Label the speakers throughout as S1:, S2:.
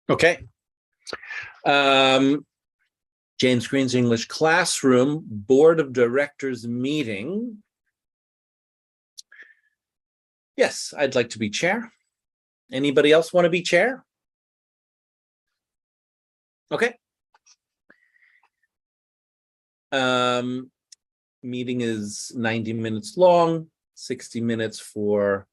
S1: Okay. James Green's English Classroom Board of Directors meeting. Yes, I'd like to be chair. Anybody else want to be chair? Okay. Meeting is 90 minutes long, 60 minutes for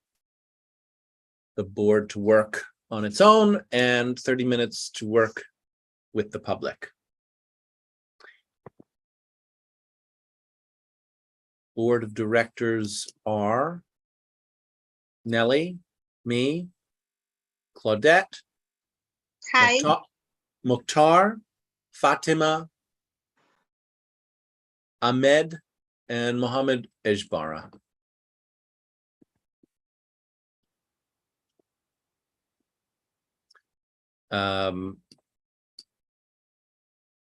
S1: the board to work on its own, and 30 minutes to work with the public. Board of directors are Nellie, me, Claudette,
S2: Hi.
S1: Mukhtar, Fatima, Ahmed, and Mohammed Ejbara.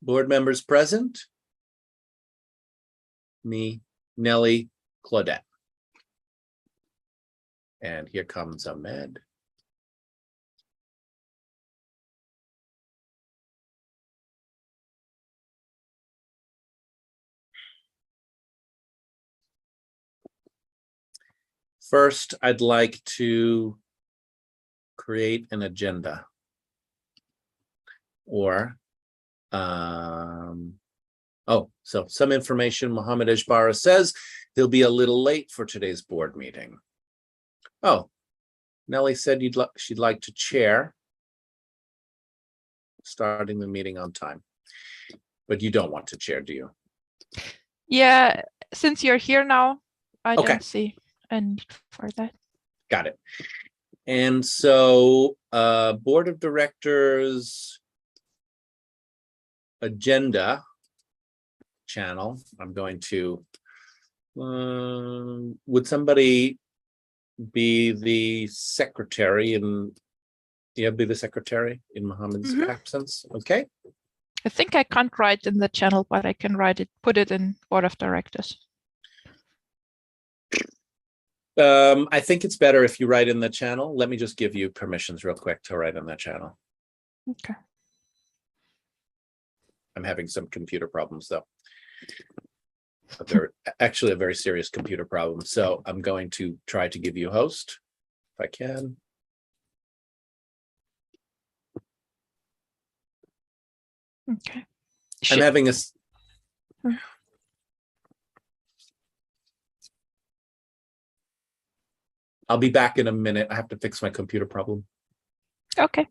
S1: Board members present, me, Nellie, Claudette. And here comes Ahmed. First, I'd like to create an agenda. Or, so some information. Mohammed Ejbara says he'll be a little late for today's board meeting. Oh, Nellie said she'd like to chair, starting the meeting on time. But you don't want to chair, do you?
S3: Yeah, since you're here now, I
S1: Okay.
S3: don't see a need for that.
S1: Got it. And so board of directors agenda channel, I'm going to, would somebody be the secretary and be the secretary in Mohammed's absence? Okay.
S3: I think I can't write in the channel, but I can put it in board of directors.
S1: I think it's better if you write in the channel. Let me just give you permissions real quick to write in that channel.
S3: Okay.
S1: I'm having some computer problems though. But they're actually a very serious computer problem. So I'm going to try to give you host if I can.
S3: Okay.
S1: I'm having a. I'll be back in a minute. I have to fix my computer problem.
S3: Okay.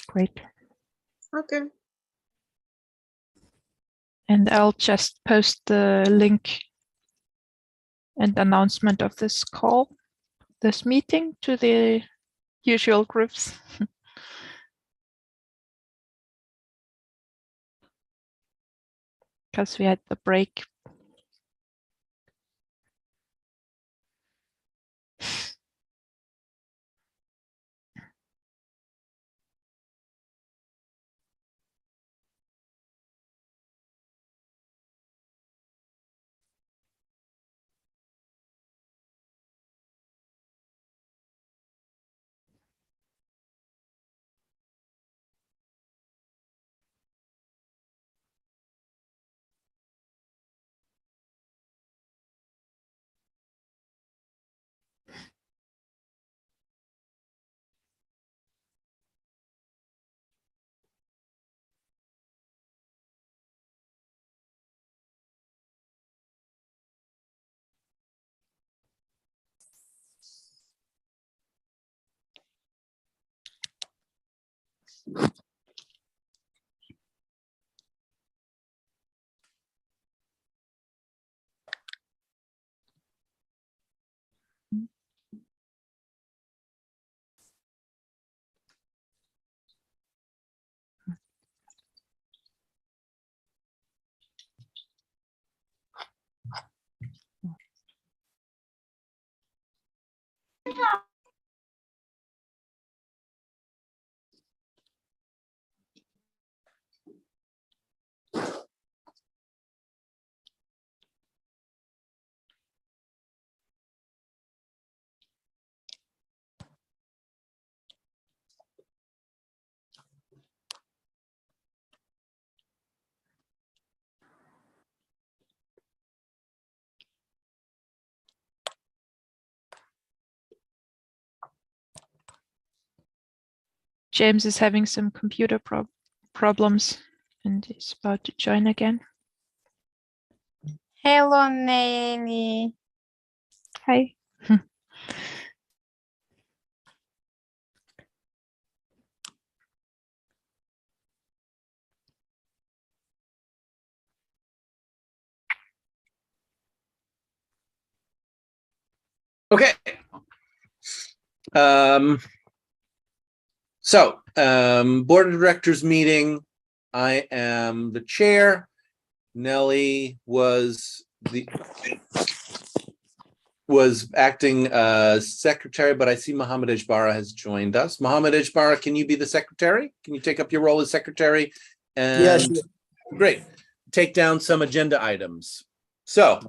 S3: Great.
S2: Okay.
S3: And I'll just post the link and announcement of this call, this meeting, to the usual groups. Because we had the break. James is having some computer problems and is about to join again.
S2: Hello, Nelly.
S3: Hi.
S1: Okay. Board of Directors meeting. I am the chair. Nelly was acting secretary, but I see Mohammed Ejbara has joined us. Mohammed Ejbara, can you be the secretary? Can you take up your role as secretary? And
S4: Yeah, sure.
S1: Great. Take down some agenda items. So,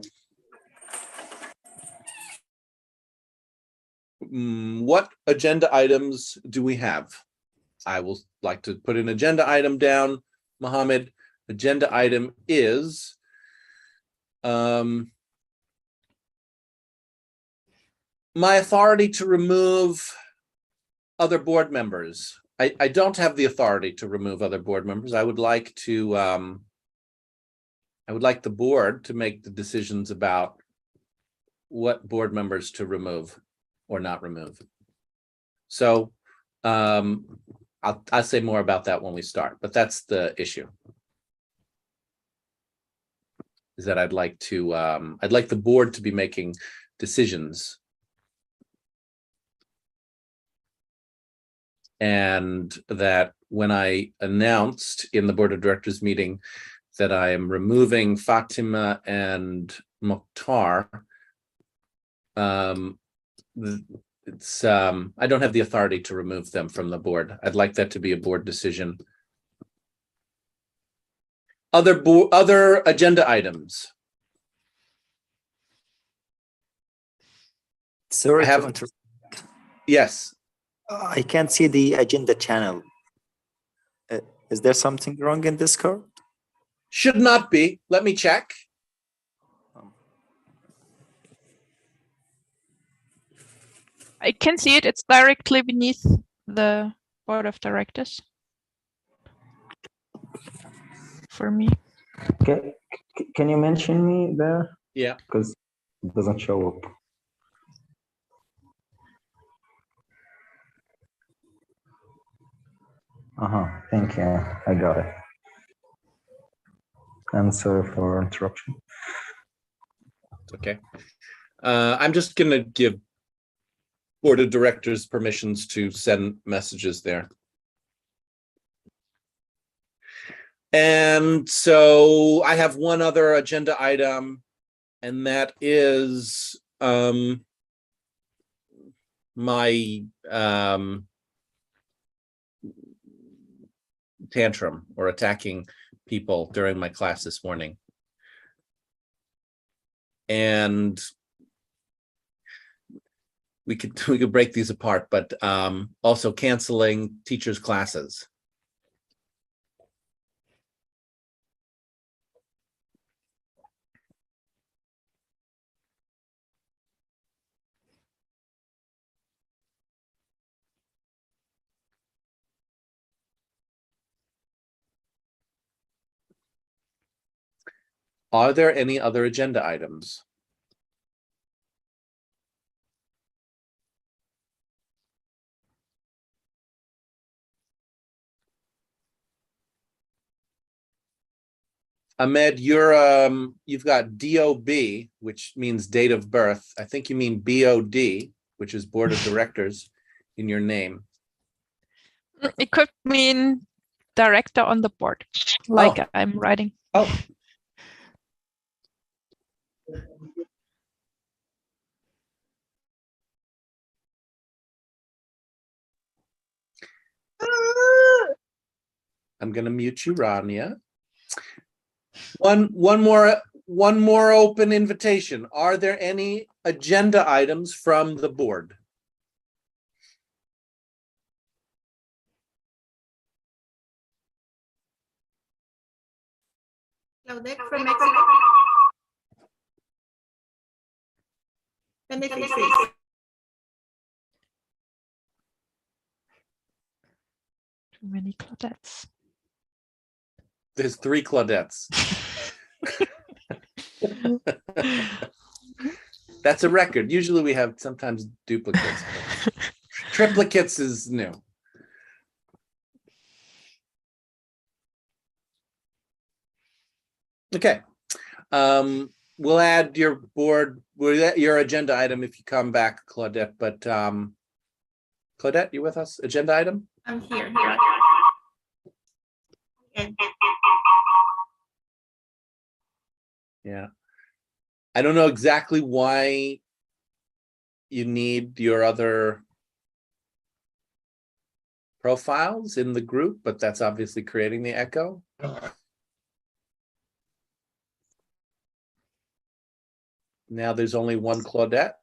S1: what agenda items do we have? I will like to put an agenda item down. Mohammed, agenda item is my authority to remove other board members. I don't have the authority to remove other board members. I would like to I would like the board to make the decisions about what board members to remove or not remove. So I'll say more about that when we start, but that's the issue. Is that I'd like the board to be making decisions. And that when I announced in the board of directors meeting that I am removing Fatima and Mokhtar, it's I don't have the authority to remove them from the board. I'd like that to be a board decision. Other agenda items.
S4: Sorry
S1: I have-
S4: to interrupt.
S1: Yes.
S4: I can't see the agenda channel. Is there something wrong in Discord?
S1: Should not be. Let me check.
S3: I can see it. It's directly beneath the board of directors. For me.
S5: Okay. Can you mention me there?
S1: Yeah.
S5: Because it doesn't show up. Thank you. I got it. I'm sorry for interruption.
S1: It's okay. I'm just going to give board of directors permissions to send messages there. And so I have one other agenda item, and that is my tantrum or attacking people during my class this morning. And we could break these apart, but also canceling teachers' classes. Are there any other agenda items? Ahmed, you've got DOB, which means date of birth. I think you mean BOD, which is board of directors, in your name.
S3: It could mean director on the board, like I'm writing.
S1: Oh. I'm gonna mute you, Rania. One more open invitation. Are there any agenda items from the board?
S2: Claudette from Mexico. Let me fix this.
S3: Too many Claudettes.
S1: There's 3 Claudettes. That's a record. Usually we have sometimes duplicates. But triplicates is new. Okay. We'll add your your agenda item if you come back, Claudette. But Claudette, you with us? Agenda item?
S2: I'm here. Okay.
S1: Yeah. I don't know exactly why you need your other profiles in the group, but that's obviously creating the echo. Now there's only one Claudette.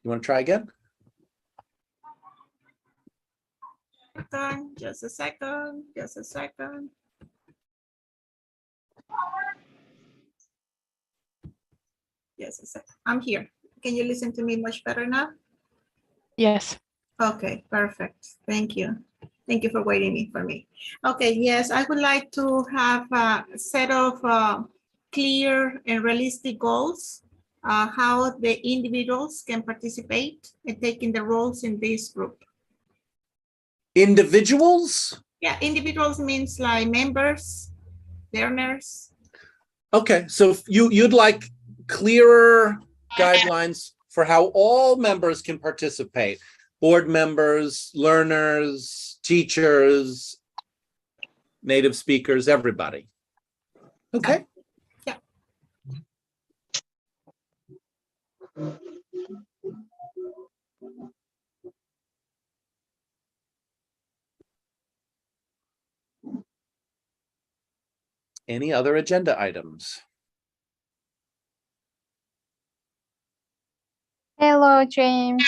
S1: You want to try again?
S2: Just a second. Just a second. I'm here. Can you listen to me much better now?
S3: Yes.
S2: Okay, perfect. Thank you. Thank you for waiting for me. Okay, yes, I would like to have a set of clear and realistic goals, how the individuals can participate and taking the roles in this group.
S1: Individuals?
S2: Yeah, individuals means like members, learners.
S1: Okay, so you'd like clearer guidelines for how all members can participate. Board members, learners, teachers, native speakers, everybody. Okay.
S2: Yeah.
S1: Any other agenda items?
S2: Hello, James.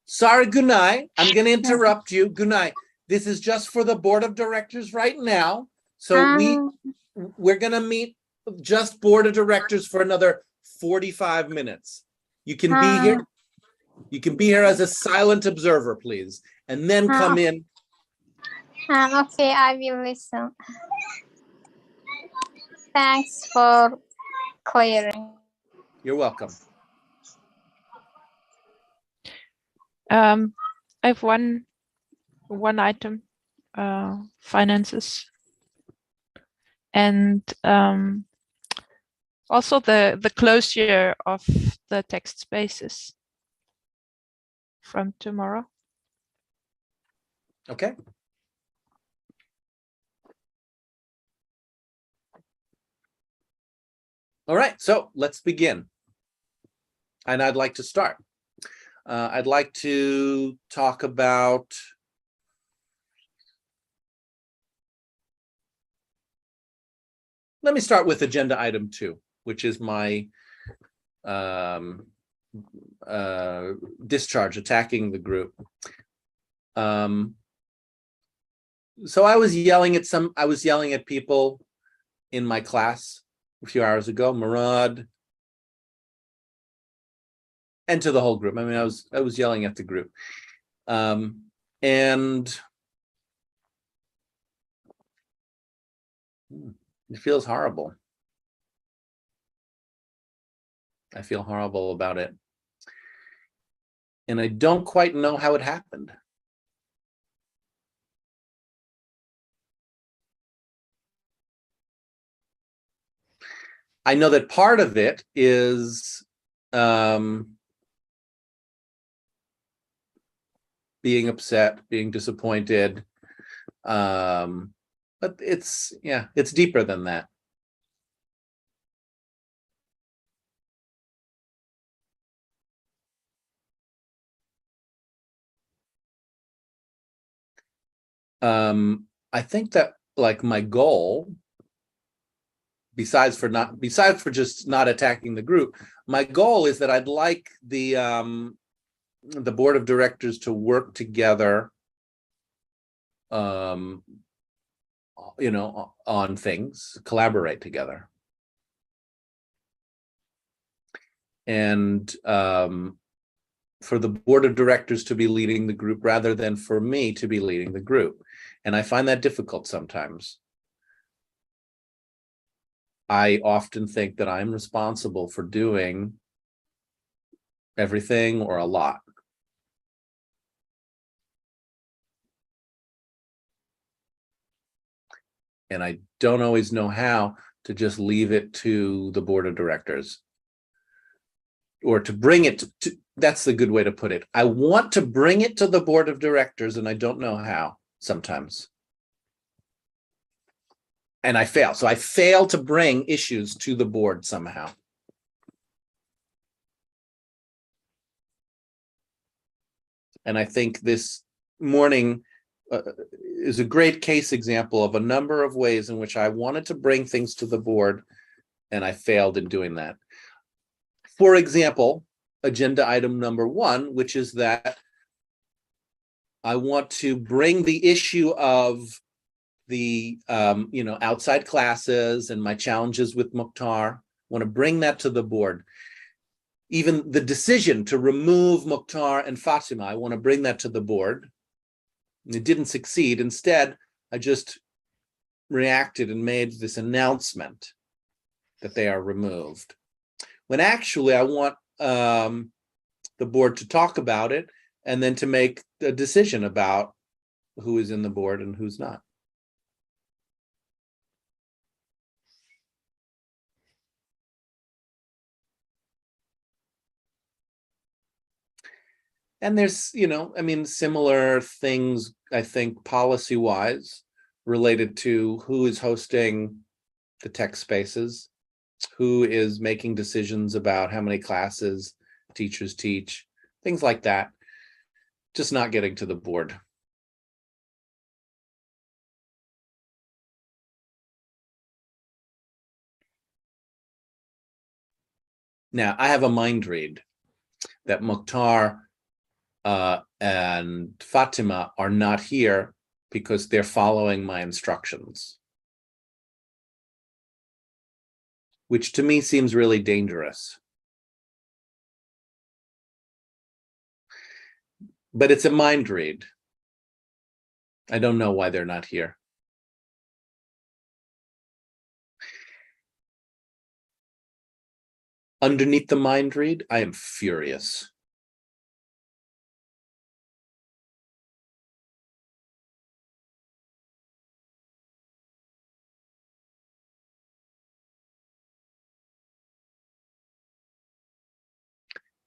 S1: Sorry, Gunai. I'm going to interrupt you. Gunai, this is just for the board of directors right now. So we're going to meet just board of directors for another 45 minutes. You can be here. You can be here as a silent observer, please, and then come in.
S2: Okay, I will listen. Thanks for clearing.
S1: You're welcome.
S3: I have one item, finances, and also the closure of the text spaces from tomorrow.
S1: Okay. All right, so let's begin. And I'd like to start. I'd like to talk about let me start with agenda item 2, which is my discharge, attacking the group. So I was yelling at people in my class a few hours ago, Murad, and to the whole group. I mean, I was yelling at the group. And it feels horrible. I feel horrible about it. And I don't quite know how it happened. I know that part of it is being upset, being disappointed. But it's deeper than that. I think that like my goal, besides for just not attacking the group, my goal is that I'd like the board of directors to work together, on things, collaborate together. And for the board of directors to be leading the group rather than for me to be leading the group. And I find that difficult sometimes. I often think that I'm responsible for doing everything or a lot. And I don't always know how to just leave it to the board of directors, or to bring it to, that's the good way to put it. I want to bring it to the board of directors and I don't know how sometimes. And I fail. So I fail to bring issues to the board somehow. And I think this morning is a great case example of a number of ways in which I wanted to bring things to the board and I failed in doing that. For example, agenda item number 1, which is that I want to bring the issue of the outside classes and my challenges with Mukhtar. I want to bring that to the board. Even the decision to remove Mukhtar and Fatima, I want to bring that to the board. It didn't succeed. Instead, I just reacted and made this announcement that they are removed. When actually I want the board to talk about it and then to make a decision about who is in the board and who's not. And there's, similar things, I think, policy-wise related to who is hosting the tech spaces, who is making decisions about how many classes teachers teach, things like that, just not getting to the board. Now, I have a mind read that Mukhtar and Fatima are not here because they're following my instructions, which to me seems really dangerous. But it's a mind read. I don't know why they're not here. Underneath the mind read, I am furious.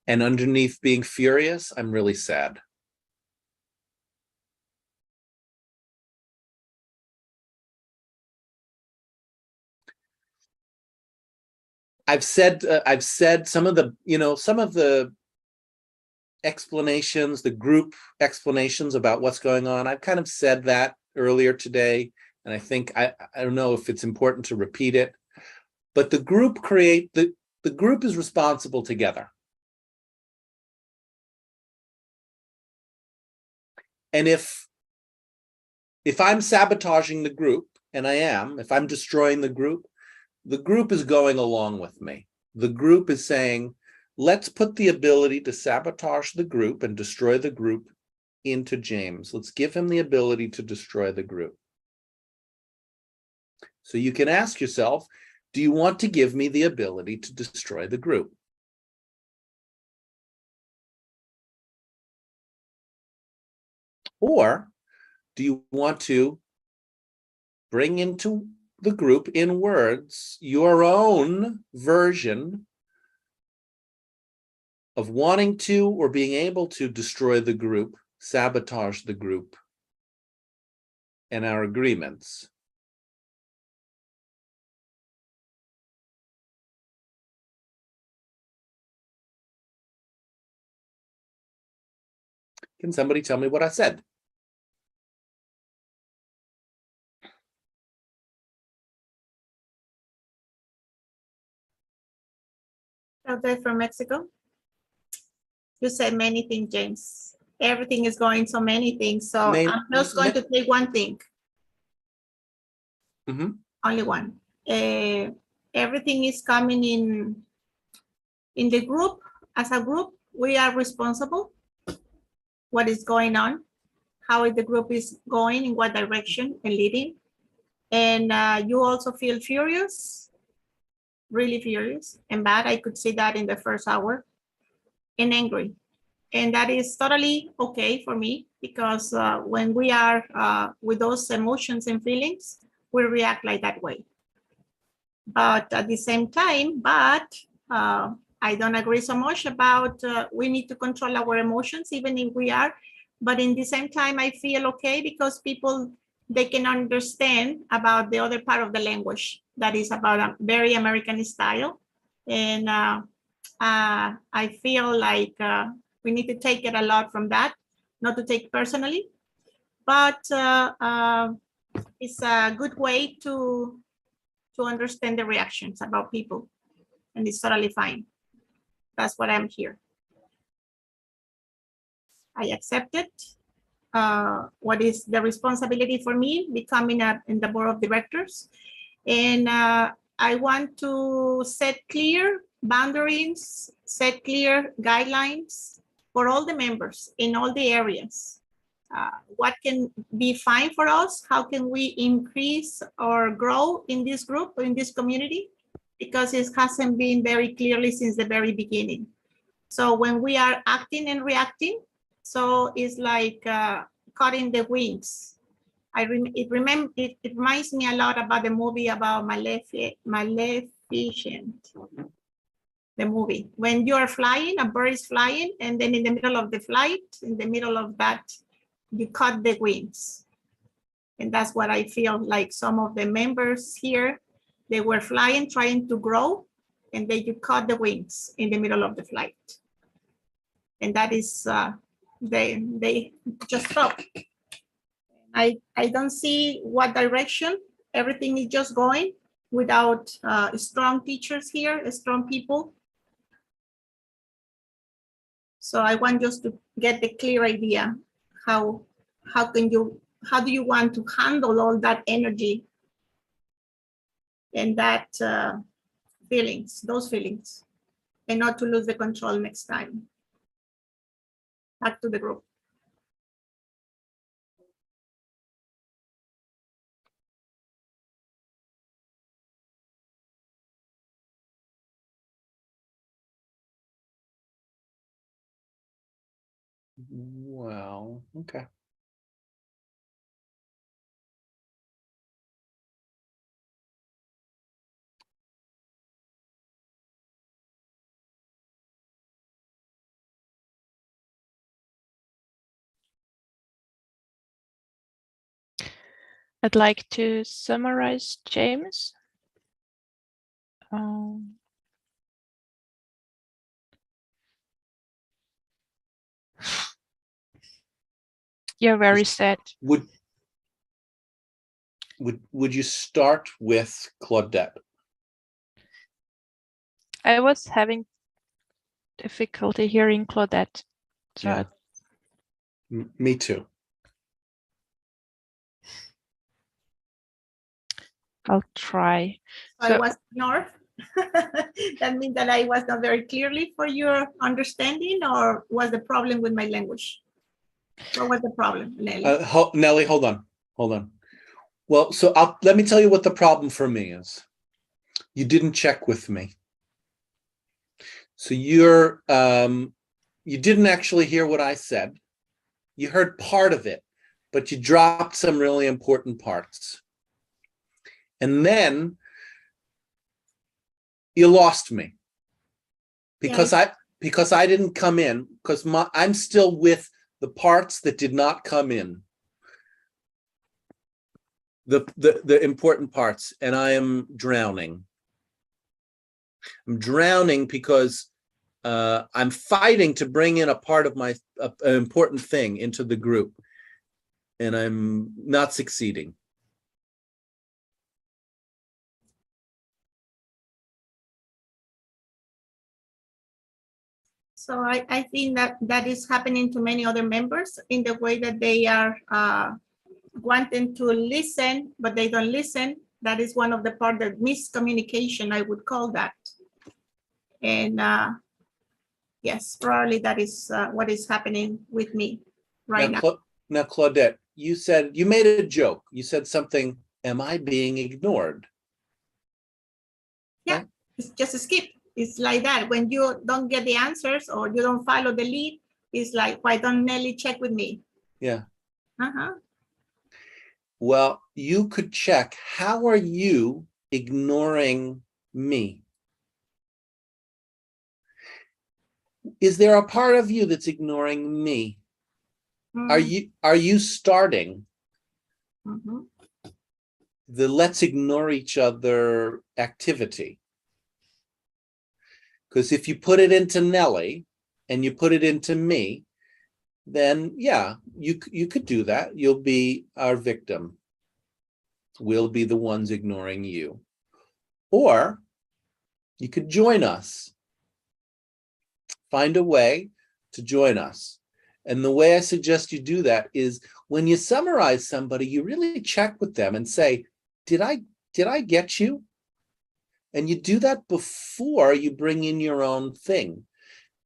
S1: And underneath being furious, I'm really sad. I've said some of the explanations, the group explanations about what's going on. I've kind of said that earlier today, and I think I don't know if it's important to repeat it, but the group the group is responsible together. And if I'm sabotaging the group, and I am, if I'm destroying the group is going along with me. The group is saying, let's put the ability to sabotage the group and destroy the group into James. Let's give him the ability to destroy the group. So you can ask yourself, do you want to give me the ability to destroy the group? Or do you want to bring into the group in words your own version of wanting to or being able to destroy the group, sabotage the group and our agreements? Can somebody tell me what I said?
S2: Okay, from Mexico. You said many things, James. Everything is going so many things. So I'm just going to take one thing. Only one. Everything is coming in the group. As a group, we are responsible. What is going on? how the group is going, in what direction and leading. And you also feel furious, really furious and bad. I could see that in the first hour, and angry. And that is totally okay for me, because when we are with those emotions and feelings, we react like that way. But at the same time, I don't agree so much about we need to control our emotions, even if we are. But in the same time, I feel okay, because people, they can understand about the other part of the language that is about a very American style. And I feel like we need to take it a lot from that, not to take personally, but it's a good way to understand the reactions about people, and it's totally fine. That's what I'm here. I accept it. What is the responsibility for me becoming in the board of directors, and I want to set clear boundaries, set clear guidelines for all the members in all the areas. What can be fine for us? How can we increase or grow in this group, in this community? Because it hasn't been very clearly since the very beginning. So when we are acting and reacting, so it's like cutting the wings. It reminds me a lot about the movie about Maleficent. The movie, when you are flying, a bird is flying, and then in the middle of the flight, in the middle of that, you cut the wings. And that's what I feel like some of the members here, they were flying, trying to grow, and then you cut the wings in the middle of the flight. And that is, they just stop. I don't see what direction everything is just going without strong teachers here, strong people. So I want just to get the clear idea, how do you want to handle all that energy and that those feelings, and not to lose the control next time. Back to the group.
S1: Well, okay.
S3: I'd like to summarize, James. You're very sad.
S1: Would you start with Claudette?
S3: I was having difficulty hearing Claudette. So
S1: Yeah. Me too.
S3: I'll try.
S2: So I was ignored. That means that I was not very clearly for your understanding, or was the problem with my language? What was the problem, Nelly?
S1: Nelly, hold on. Well, so let me tell you what the problem for me is. You didn't check with me. So you didn't actually hear what I said. You heard part of it, but you dropped some really important parts. And then you lost me because I didn't come in, because I'm still with the parts that did not come in. The important parts, and I am drowning. I'm drowning because I'm fighting to bring in a part of an important thing into the group, and I'm not succeeding.
S2: So I think that is happening to many other members in the way that they are wanting to listen, but they don't listen. That is one of the part of miscommunication, I would call that. And yes, probably that is what is happening with me right now.
S1: Now, Claudette, you said, you made a joke. You said something, am I being ignored?
S2: It's just a skip. It's like that. When you don't get the answers or you don't follow the lead, it's like, why don't Nelly check with me?
S1: Yeah.
S2: Uh-huh.
S1: Well, you could check, how are you ignoring me? Is there a part of you that's ignoring me? Are you starting
S2: Mhm.
S1: the let's ignore each other activity? Because if you put it into Nelly and you put it into me, then yeah, you could do that. You'll be our victim. We'll be the ones ignoring you. Or you could join us. Find a way to join us. And the way I suggest you do that is when you summarize somebody, you really check with them and say, did I get you? And you do that before you bring in your own thing.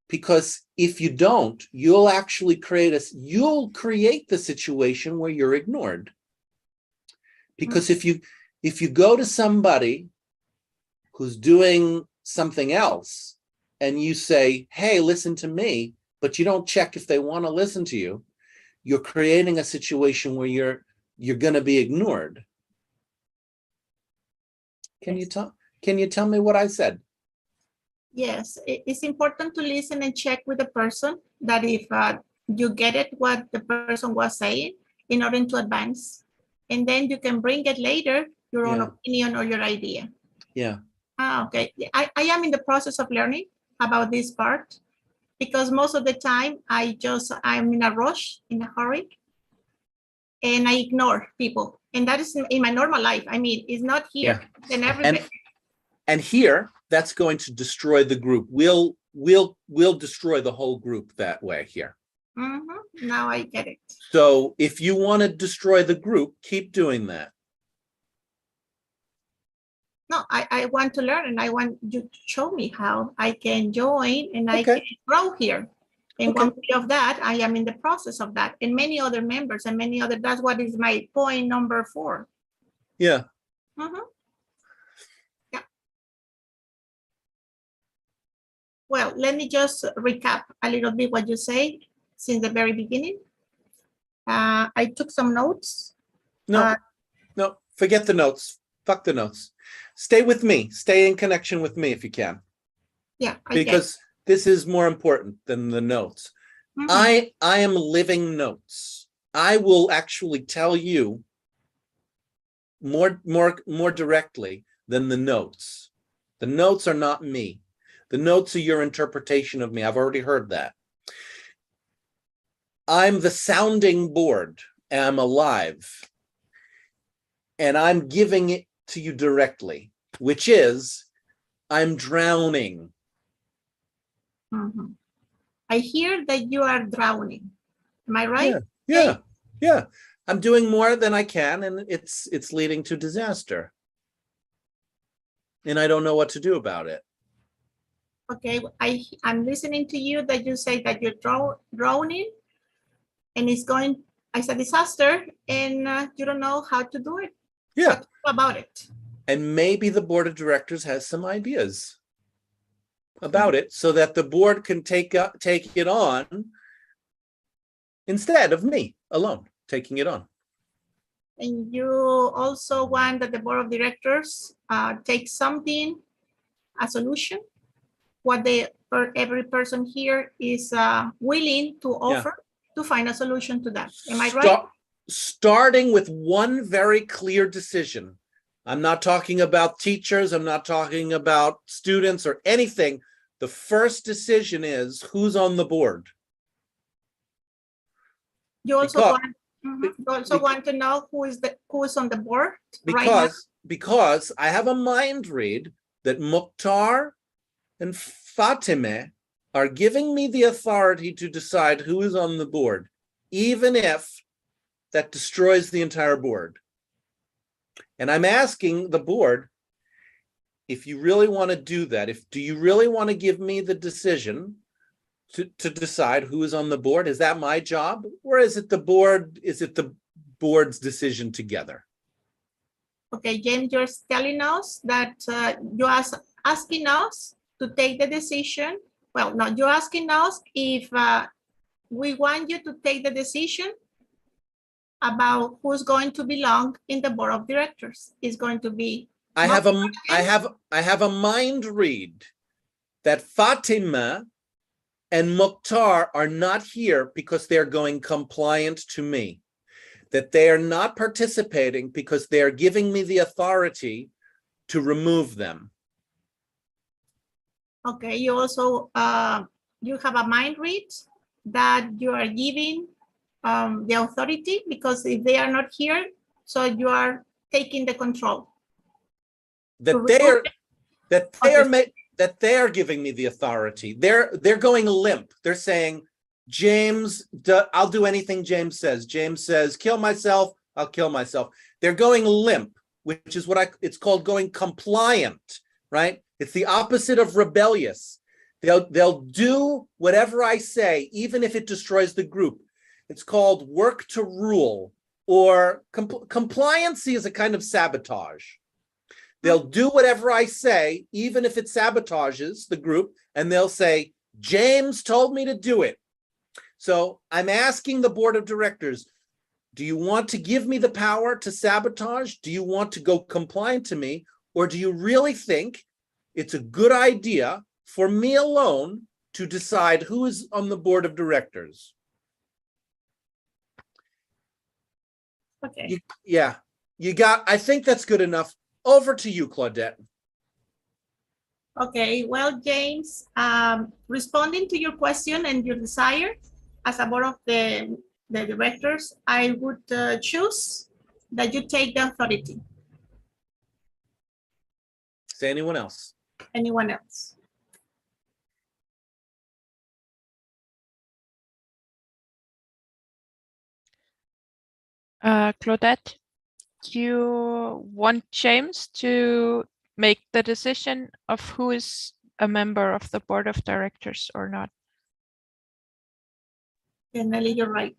S1: Because if you don't, you'll actually create the situation where you're ignored. Because if you go to somebody who's doing something else and you say, hey, listen to me, but you don't check if they want to listen to you, you're creating a situation where you're going to be ignored. Can you tell me what I said?
S2: Yes, it's important to listen and check with the person that if you get it, what the person was saying in order to advance. And then you can bring it later, your own opinion or your idea.
S1: Yeah.
S2: Okay. I am in the process of learning about this part because most of the time I'm in a rush, in a hurry, and I ignore people. And that is in my normal life. I mean, it's not here. Then everybody.
S1: And here, that's going to destroy the group. We'll destroy the whole group that way here.
S2: Now I get it.
S1: So if you want to destroy the group, keep doing that.
S2: No, I want to learn and I want you to show me how I can join and I can grow here. And one way of that, I am in the process of that. And many other members and many other, that's what is my point number 4.
S1: Yeah.
S2: Yeah. Well, let me just recap a little bit what you say since the very beginning. I took some notes.
S1: No, forget the notes. Fuck the notes. Stay with me. Stay in connection with me if you can.
S2: Yeah,
S1: because this is more important than the notes. I am living notes. I will actually tell you more directly than the notes. The notes are not me. The notes are your interpretation of me. I've already heard that. I'm the sounding board. And I'm alive. And I'm giving it to you directly, which is I'm drowning.
S2: I hear that you are drowning. Am I right?
S1: Yeah. I'm doing more than I can, and it's leading to disaster. And I don't know what to do about it.
S2: Okay, I'm listening to you that you say that you're drowning and it's a disaster and you don't know how to do it.
S1: Yeah.
S2: What about it?
S1: And maybe the board of directors has some ideas about it so that the board can take it on instead of me alone taking it on.
S2: And you also want that the board of directors take something, a solution, what every person here is willing to offer to find a solution to that. Am I right?
S1: Starting with one very clear decision. I'm not talking about teachers. I'm not talking about students or anything. The first decision is who's on the board.
S2: You also want to know who is on the board right now?
S1: Because I have a mind read that Mukhtar and Fatime are giving me the authority to decide who is on the board, even if that destroys the entire board. And I'm asking the board, if you really want to do that, do you really want to give me the decision to decide who is on the board? Is that my job? Or is it the board's decision together?
S2: Okay, James, you're telling us that you are asking us to take the decision. Well, no, you're asking us if we want you to take the decision about who's going to belong in the board of directors. Is going to be
S1: I have a mind read that Fatima and Mukhtar are not here because they're going compliant to me, that they are not participating because they are giving me the authority to remove them.
S2: Okay, you also you have a mind read that you are giving the authority because if they are not here, so you are taking the control.
S1: That they are giving me the authority. They're going limp. They're saying, James, I'll do anything James says. James says, kill myself, I'll kill myself. They're going limp, which is it's called going compliant, right? It's the opposite of rebellious. They'll do whatever I say, even if it destroys the group. It's called work to rule, or compliancy is a kind of sabotage. They'll do whatever I say, even if it sabotages the group, and they'll say, James told me to do it. So I'm asking the board of directors, do you want to give me the power to sabotage? Do you want to go compliant to me? Or do you really think it's a good idea for me alone to decide who is on the board of directors?
S2: Okay.
S1: I think that's good enough. Over to you, Claudette.
S2: Okay, well, James, responding to your question and your desire as a board of the directors, I would choose that you take the authority.
S1: Say anyone else?
S2: Anyone else?
S3: Claudette, you want James to make the decision of who is a member of the board of directors or not?
S2: And Nelly, you're right.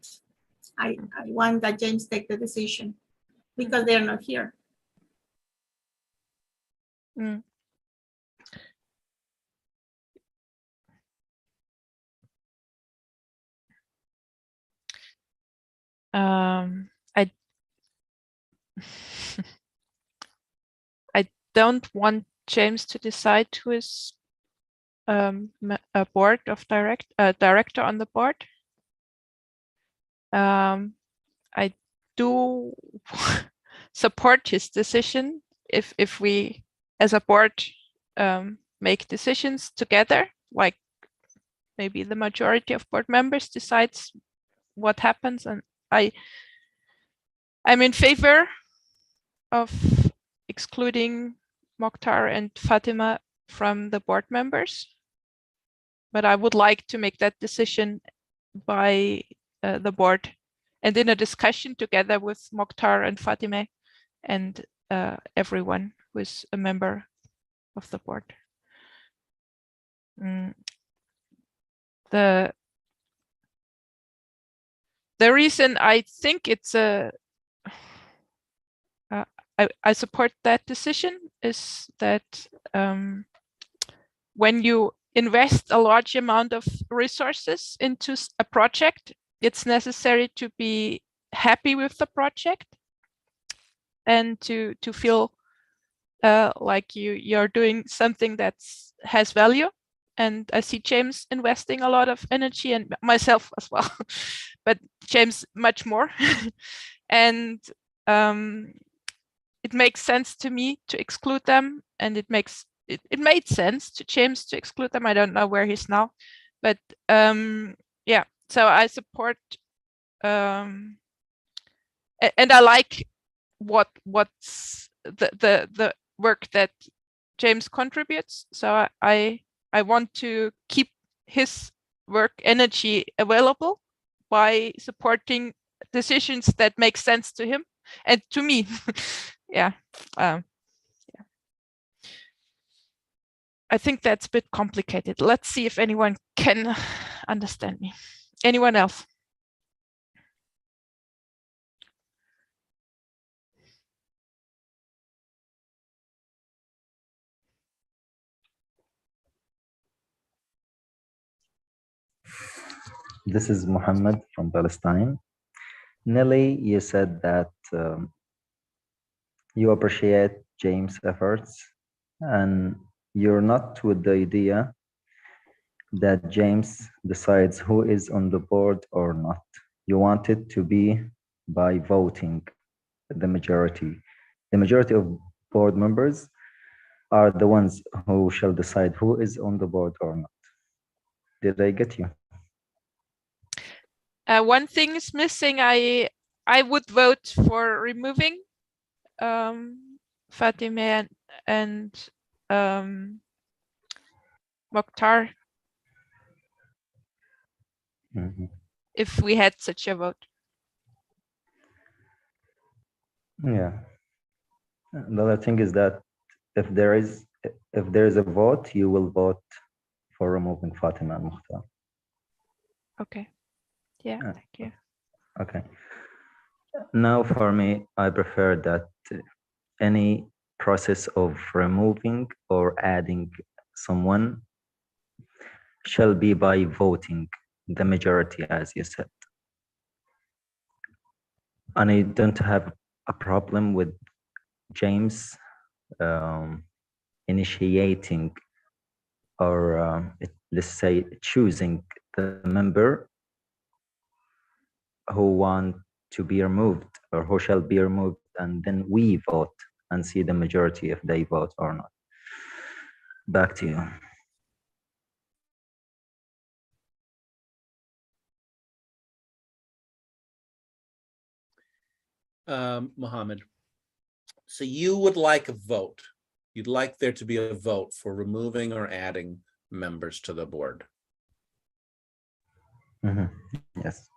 S2: I want that James take the decision because they're not here.
S3: Mm. I don't want James to decide who is a board of director on the board. I do support his decision if we as a board make decisions together, like maybe the majority of board members decides what happens, and I'm in favor of excluding Mokhtar and Fatima from the board members, but I would like to make that decision by the board and in a discussion together with Mokhtar and Fatima and everyone who is a member of the board. The reason I think it's I support that decision is that when you invest a large amount of resources into a project, it's necessary to be happy with the project and to feel like you're doing something that has value. And I see James investing a lot of energy, and myself as well, but James much more. And it makes sense to me to exclude them, and it made sense to James to exclude them. I don't know where he's now, but yeah, so I support and I like what's the work that James contributes. So I want to keep his work energy available by supporting decisions that make sense to him and to me. Yeah. Yeah. I think that's a bit complicated. Let's see if anyone can understand me. Anyone else?
S5: This is Muhammad from Palestine. Nelly, you said that you appreciate James' efforts and you're not with the idea that James decides who is on the board or not. You want it to be by voting the majority. The majority of board members are the ones who shall decide who is on the board or not. Did I get you?
S3: One thing is missing. I would vote for removing Fatima and Mokhtar
S5: Mhm.
S3: if we had such a vote.
S5: Yeah. The other thing is that if there is a vote, you will vote for removing Fatima and Mukhtar.
S3: Okay. Yeah,
S5: Yeah.
S3: thank you.
S5: Okay. Now for me, I prefer that any process of removing or adding someone shall be by voting the majority, as you said. And I don't have a problem with James initiating or let's say choosing the member who want to be removed or who shall be removed, and then we vote and see the majority if they vote or not. Back to you.
S1: Mohammed, so you would like a vote. You'd like there to be a vote for removing or adding members to the board.
S5: Mhm. Yes.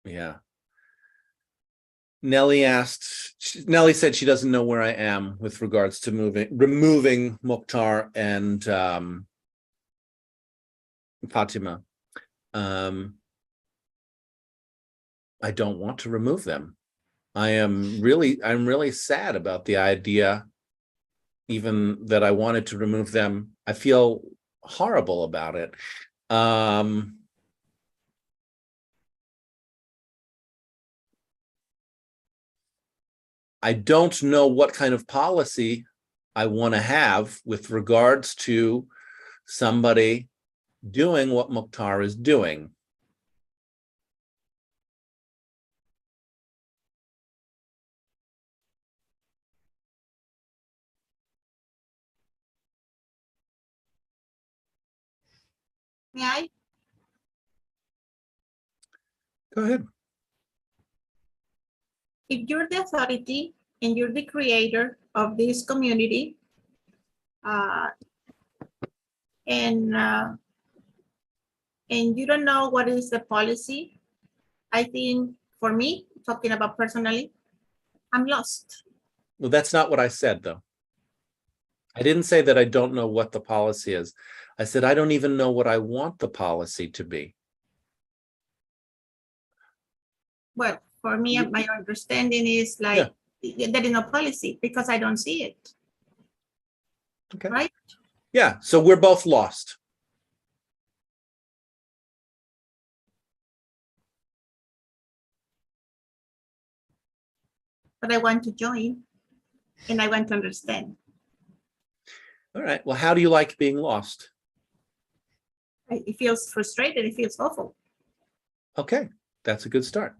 S1: Yeah. Nelly said she doesn't know where I am with regards to removing Mokhtar and Fatima. I don't want to remove them. I'm really sad about the idea, even that I wanted to remove them. I feel horrible about it. I don't know what kind of policy I want to have with regards to somebody doing what Mukhtar is doing.
S2: May I?
S1: Go ahead.
S2: If you're the authority and you're the creator of this community, and you don't know what is the policy, I think for me, talking about personally, I'm lost.
S1: Well, that's not what I said, though. I didn't say that I don't know what the policy is. I said I don't even know what I want the policy to be.
S2: Well, for me, my understanding is like there is no policy because I don't see it.
S1: Okay.
S2: Right?
S1: Yeah, so we're both lost.
S2: But I want to join and I want to understand.
S1: All right. Well, how do you like being lost?
S2: It feels frustrated. It feels awful.
S1: Okay, that's a good start.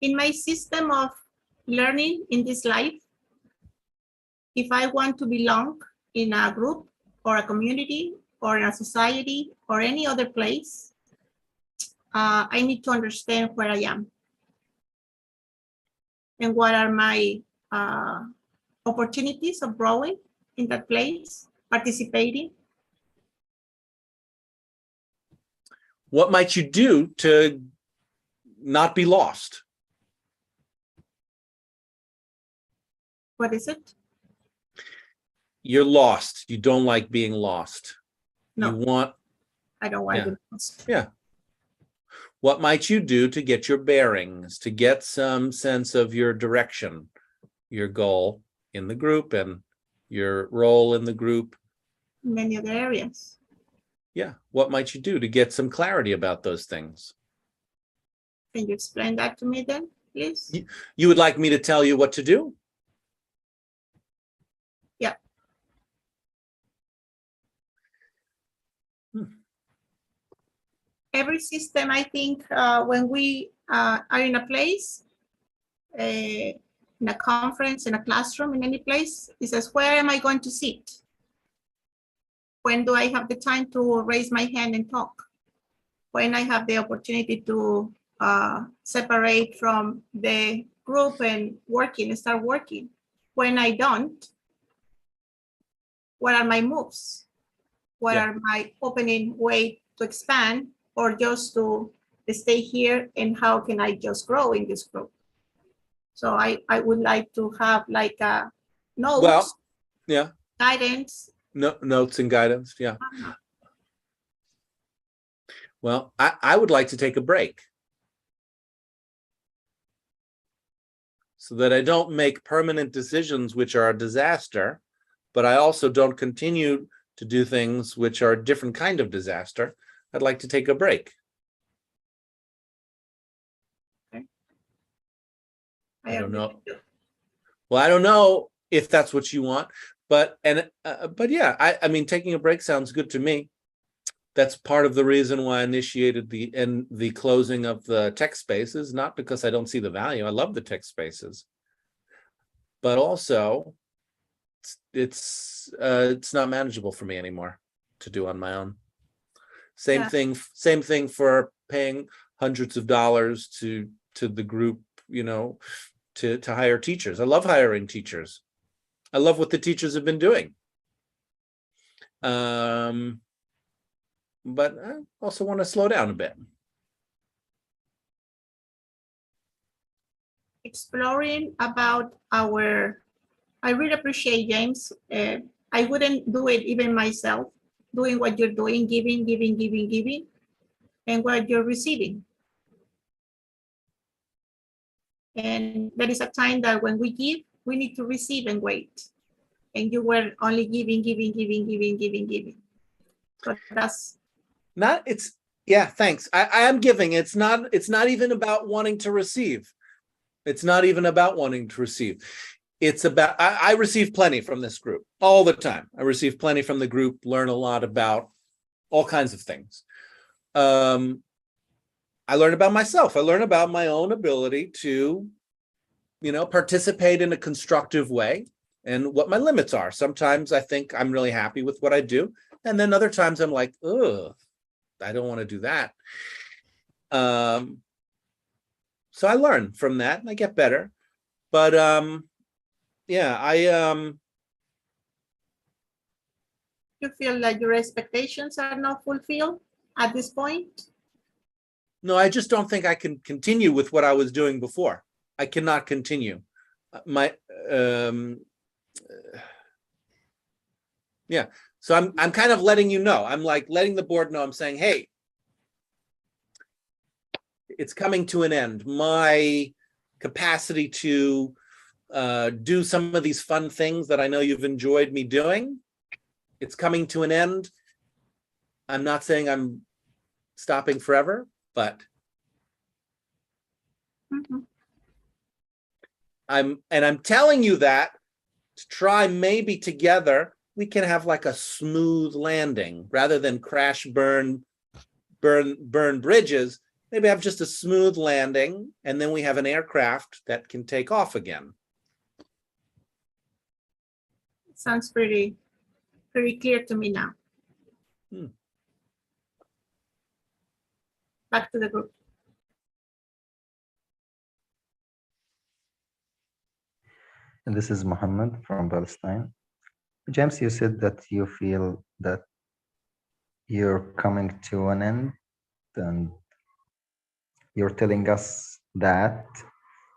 S2: In my system of learning in this life, if I want to belong in a group or a community or in a society or any other place, I need to understand where I am and what are my opportunities of growing in that place, participating?
S1: What might you do to not be lost?
S2: What is it?
S1: You're lost. You don't like being lost.
S2: No.
S1: You want,
S2: I don't want
S1: Yeah.
S2: to be lost.
S1: yeah. What might you do to get your bearings, to get some sense of your direction, your goal in the group and your role in the group?
S2: Many other areas.
S1: Yeah. What might you do to get some clarity about those things?
S2: Can you explain that to me then, please?
S1: You would like me to tell you what to do?
S2: Yeah. Every system, I think, when we are in a place, in a conference, in a classroom, in any place, it says, where am I going to sit? When do I have the time to raise my hand and talk? When I have the opportunity to separate from the group and start working. When I don't, what are my moves? What
S1: Yeah.
S2: are my opening way to expand or just to stay here, and how can I just grow in this group? So I would like to have like a notes,
S1: Well, yeah.
S2: guidance.
S1: No, notes and guidance. Yeah. Well, I would like to take a break so that I don't make permanent decisions which are a disaster, but I also don't continue to do things which are a different kind of disaster. I'd like to take a break. I don't
S2: agree
S1: know.
S2: with you.
S1: Well, I don't know if that's what you want, but yeah, I mean, taking a break sounds good to me. That's part of the reason why I initiated the closing of the tech spaces, not because I don't see the value. I love the tech spaces, but also it's not manageable for me anymore to do on my own. Same
S2: Yeah.
S1: thing for paying hundreds of dollars to the group, to hire teachers. I love hiring teachers. I love what the teachers have been doing. But I also want to slow down a bit.
S2: Exploring about I really appreciate, James. I wouldn't do it even myself, doing what you're doing, giving, and what you're receiving. And there is a time that when we give, we need to receive and wait. And you were only giving. So that's
S1: Yeah, thanks. I am giving. It's not even about wanting to receive. It's not even about wanting to receive. It's about, I receive plenty from this group all the time. I receive plenty from the group, learn a lot about all kinds of things. I learn about myself. I learn about my own ability to, participate in a constructive way and what my limits are. Sometimes I think I'm really happy with what I do. And then other times I'm like, ugh, I don't want to do that. So I learn from that and I get better. But yeah,
S2: you feel like your expectations are not fulfilled at this point?
S1: no, I just don't think I can continue with what I was doing before. I cannot continue. Yeah. So I'm kind of letting you know. I'm like letting the board know. I'm saying, hey, it's coming to an end. My capacity to do some of these fun things that I know you've enjoyed me doing, it's coming to an end. I'm not saying I'm stopping forever, but I'm telling you that to try maybe together we can have like a smooth landing rather than crash, burn bridges. Maybe have just a smooth landing, and then we have an aircraft that can take off again.
S2: Sounds pretty clear to me now. Back to the group.
S5: This is Muhammad from Palestine. James, you said that you feel that you're coming to an end, and you're telling us that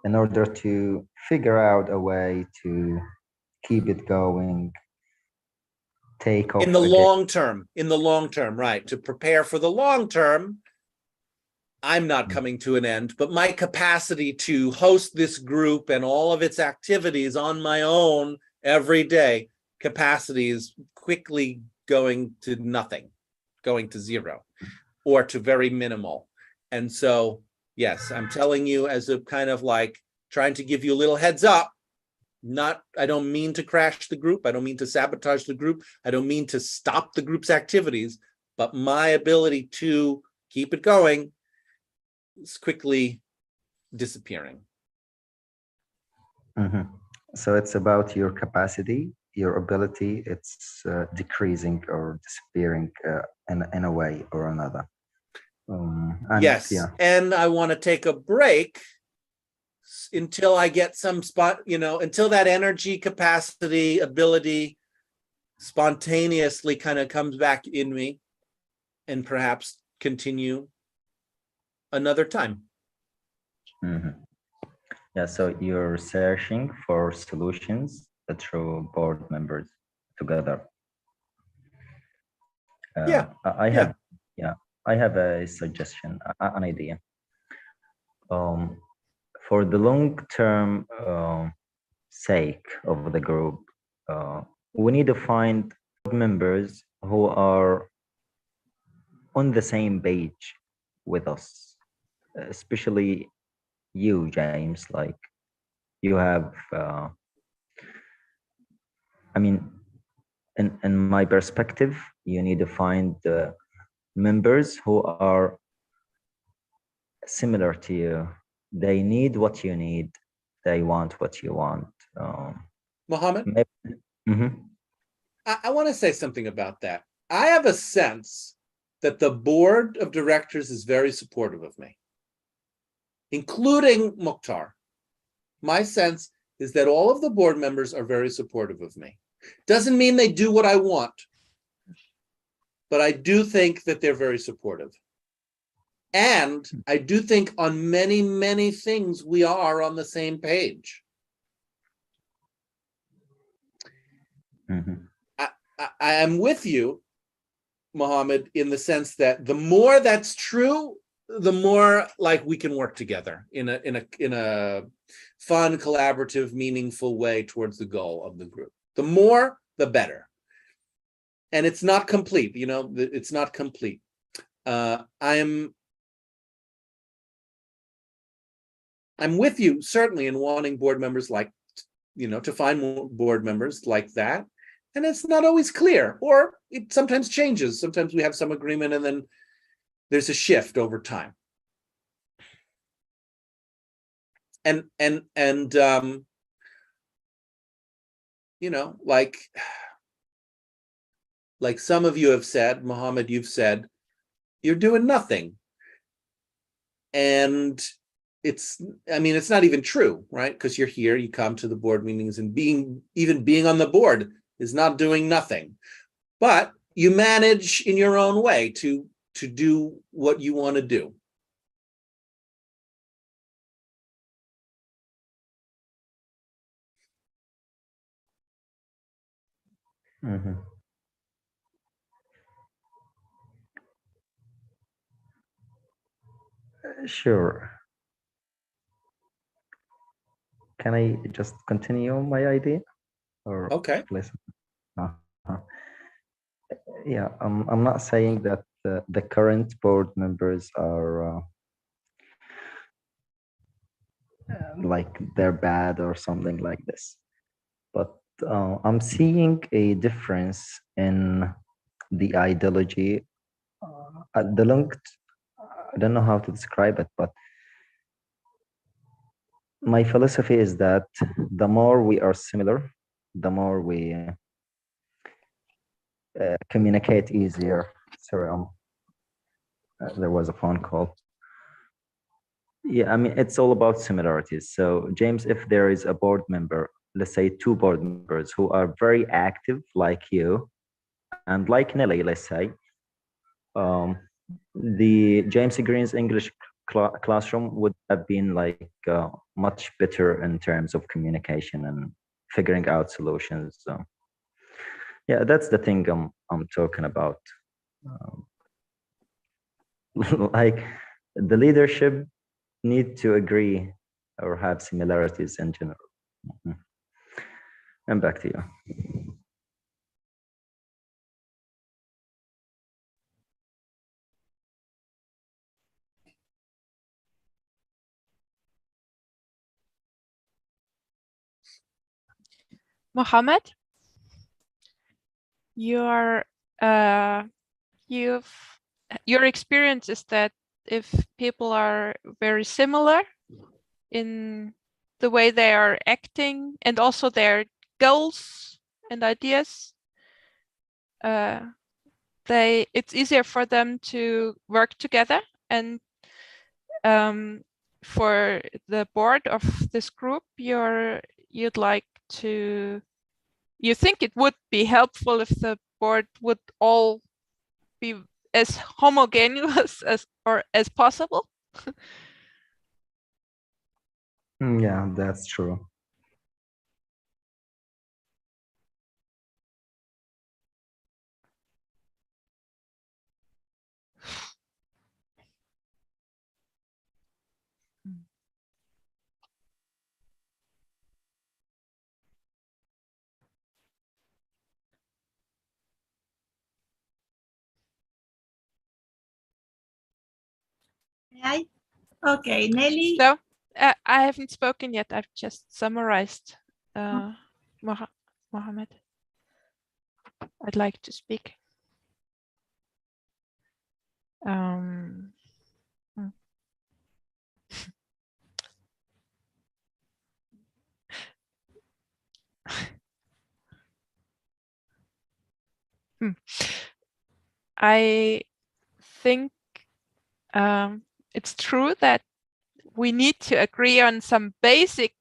S5: in order to figure out a way to keep it going, take off
S1: In the
S5: again.
S1: long term, right? To prepare for the long term, I'm not coming to an end, but my capacity to host this group and all of its activities on my own every day, capacity is quickly going to nothing, going to zero, or to very minimal. And so, yes, I'm telling you as a kind of like trying to give you a little heads up. I don't mean to crash the group. I don't mean to sabotage the group. I don't mean to stop the group's activities, but my ability to keep it going is quickly disappearing.
S5: Mhm. So it's about your capacity, your ability. It's decreasing or disappearing in a way or another. And
S1: Yes,
S5: yeah,
S1: and I want to take a break until I get some spot, until that energy, capacity, ability spontaneously kind of comes back in me, and perhaps continue another time.
S5: mhm. Yeah. So you're searching for solutions through board members together.
S1: Yeah,
S5: I have, yeah, I have a suggestion, an idea. For the long-term sake of the group, we need to find members who are on the same page with us, especially you, James. Like you have, I mean, in my perspective, you need to find members who are similar to you. They need what you need. They want what you want.
S1: Mohammed,
S5: Mhm.
S1: I want to say something about that. I have a sense that the board of directors is very supportive of me, including Mukhtar. My sense is that all of the board members are very supportive of me. Doesn't mean they do what I want, but I do think that they're very supportive. And I do think on many, many things we are on the same page.
S5: Mhm.
S1: I am with you, Mohammed, in the sense that the more that's true, the more like we can work together in a fun, collaborative, meaningful way towards the goal of the group. The more, the better. And it's not complete, it's not complete. I'm with you certainly in wanting board members like, to find more board members like that. And it's not always clear, or it sometimes changes. Sometimes we have some agreement and then there's a shift over time. And like some of you have said, Mohammed, you've said, you're doing nothing. And it's not even true, right? Because you're here, you come to the board meetings, and being on the board is not doing nothing. But you manage in your own way to do what you want to do.
S5: Mhm. Sure. Can I just continue my idea? Or
S1: Okay.
S5: please? Uh-huh. Yeah, I'm not saying that the current board members are like they're bad or something like this, but I'm seeing a difference in the ideology. The long, I don't know how to describe it, but my philosophy is that the more we are similar, the more we communicate easier. Sorry, there was a phone call. Yeah, I mean, it's all about similarities. So, James, if there is a board member let's say, two board members who are very active, like you and like Nelly, let's say, the James Green's English classroom would have been like much better in terms of communication and figuring out solutions. So yeah, that's the thing I'm talking about. Like the leadership need to agree or have similarities in general. And back to you.
S3: Mohammed, your experience is that if people are very similar in the way they are acting and also their goals and ideas, it's easier for them to work together. And for the board of this group, you think it would be helpful if the board would all be as homogeneous as possible.
S5: Yeah, that's true.
S2: Right? Okay, Nelly.
S3: So I haven't spoken yet. I've just summarized. Mohammed, I'd like to speak. I think it's true that we need to agree on some basic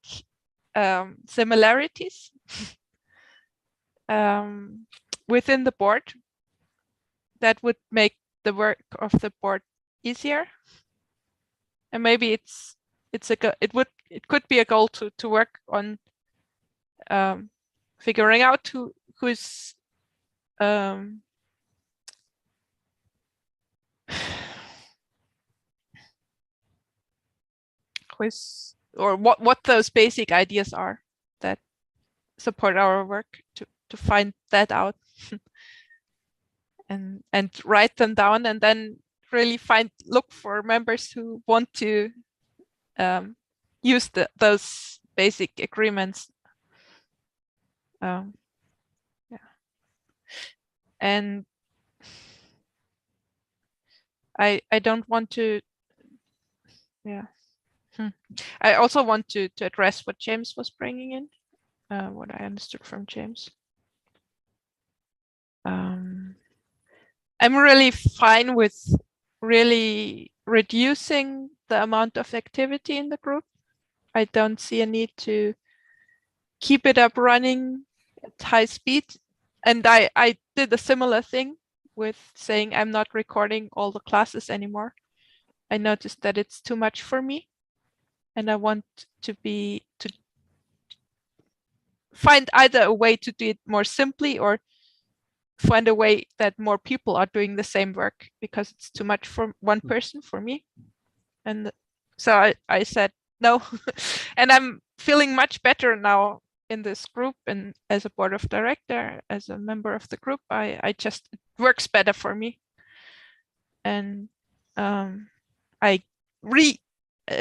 S3: similarities within the board that would make the work of the board easier. And maybe it could be a goal to work on figuring out who's or what those basic ideas are that support our work, to find that out and write them down, and then really look for members who want to use those basic agreements. Yeah. And I don't want to, I also want to address what James was bringing in, what I understood from James. I'm really fine with really reducing the amount of activity in the group. I don't see a need to keep it up running at high speed. And I did a similar thing with saying I'm not recording all the classes anymore. I noticed that it's too much for me, and I want to find either a way to do it more simply or find a way that more people are doing the same work, because it's too much for one person, for me. And so I said no. And I'm feeling much better now in this group, and as a board of director, as a member of the group, it works better for me. And I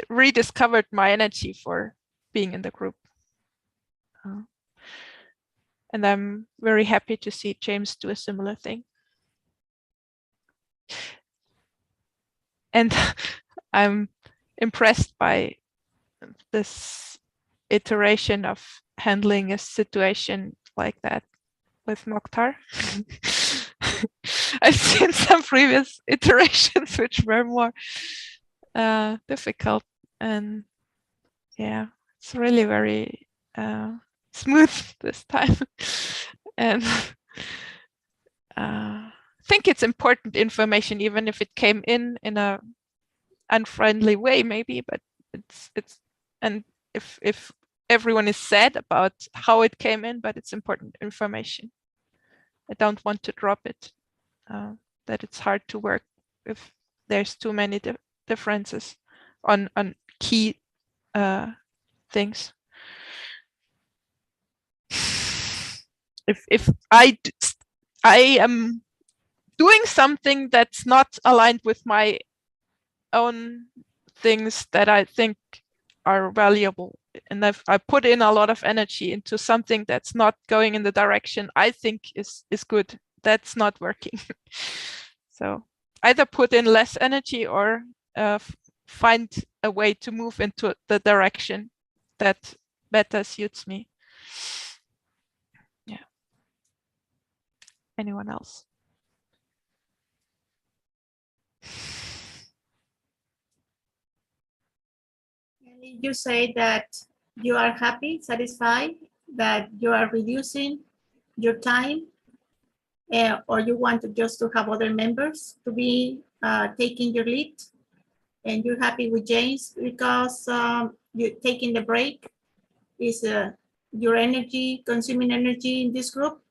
S3: rediscovered my energy for being in the group. And I'm very happy to see James do a similar thing. And I'm impressed by this iteration of handling a situation like that with Mokhtar. I've seen some previous iterations which were more difficult, and yeah, it's really very smooth this time. And I think it's important information, even if it came in a unfriendly way, maybe. But it's and if everyone is sad about how it came in, but it's important information. I don't want to drop it. That it's hard to work if there's too many differences on key things. If I am doing something that's not aligned with my own things that I think are valuable, and I put in a lot of energy into something that's not going in the direction I think is good, that's not working. So either put in less energy or find a way to move into the direction that better suits me. Yeah. Anyone else?
S2: You say that you are happy, satisfied, that you are reducing your time, or you want to just to have other members to be taking your lead, and you're happy with James because you're taking the break. Is your energy, consuming energy in this group,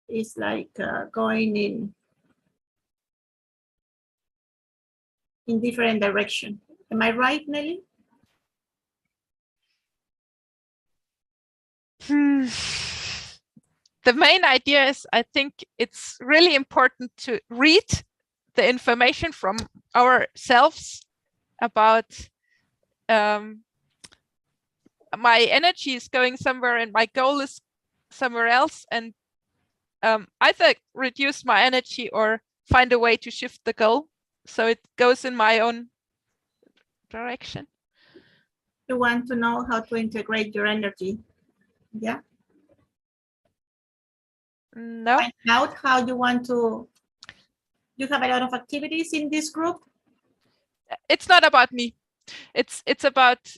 S2: is like going in different direction. Am I right, Nelly?
S3: The main idea is, I think it's really important to read the information from ourselves about my energy is going somewhere and my goal is somewhere else, and either reduce my energy or find a way to shift the goal so it goes in my own direction.
S2: You want to know how to integrate your energy. Yeah.
S3: No.
S2: Find out how you want to. You have a lot of activities in this group.
S3: It's not about me. It's about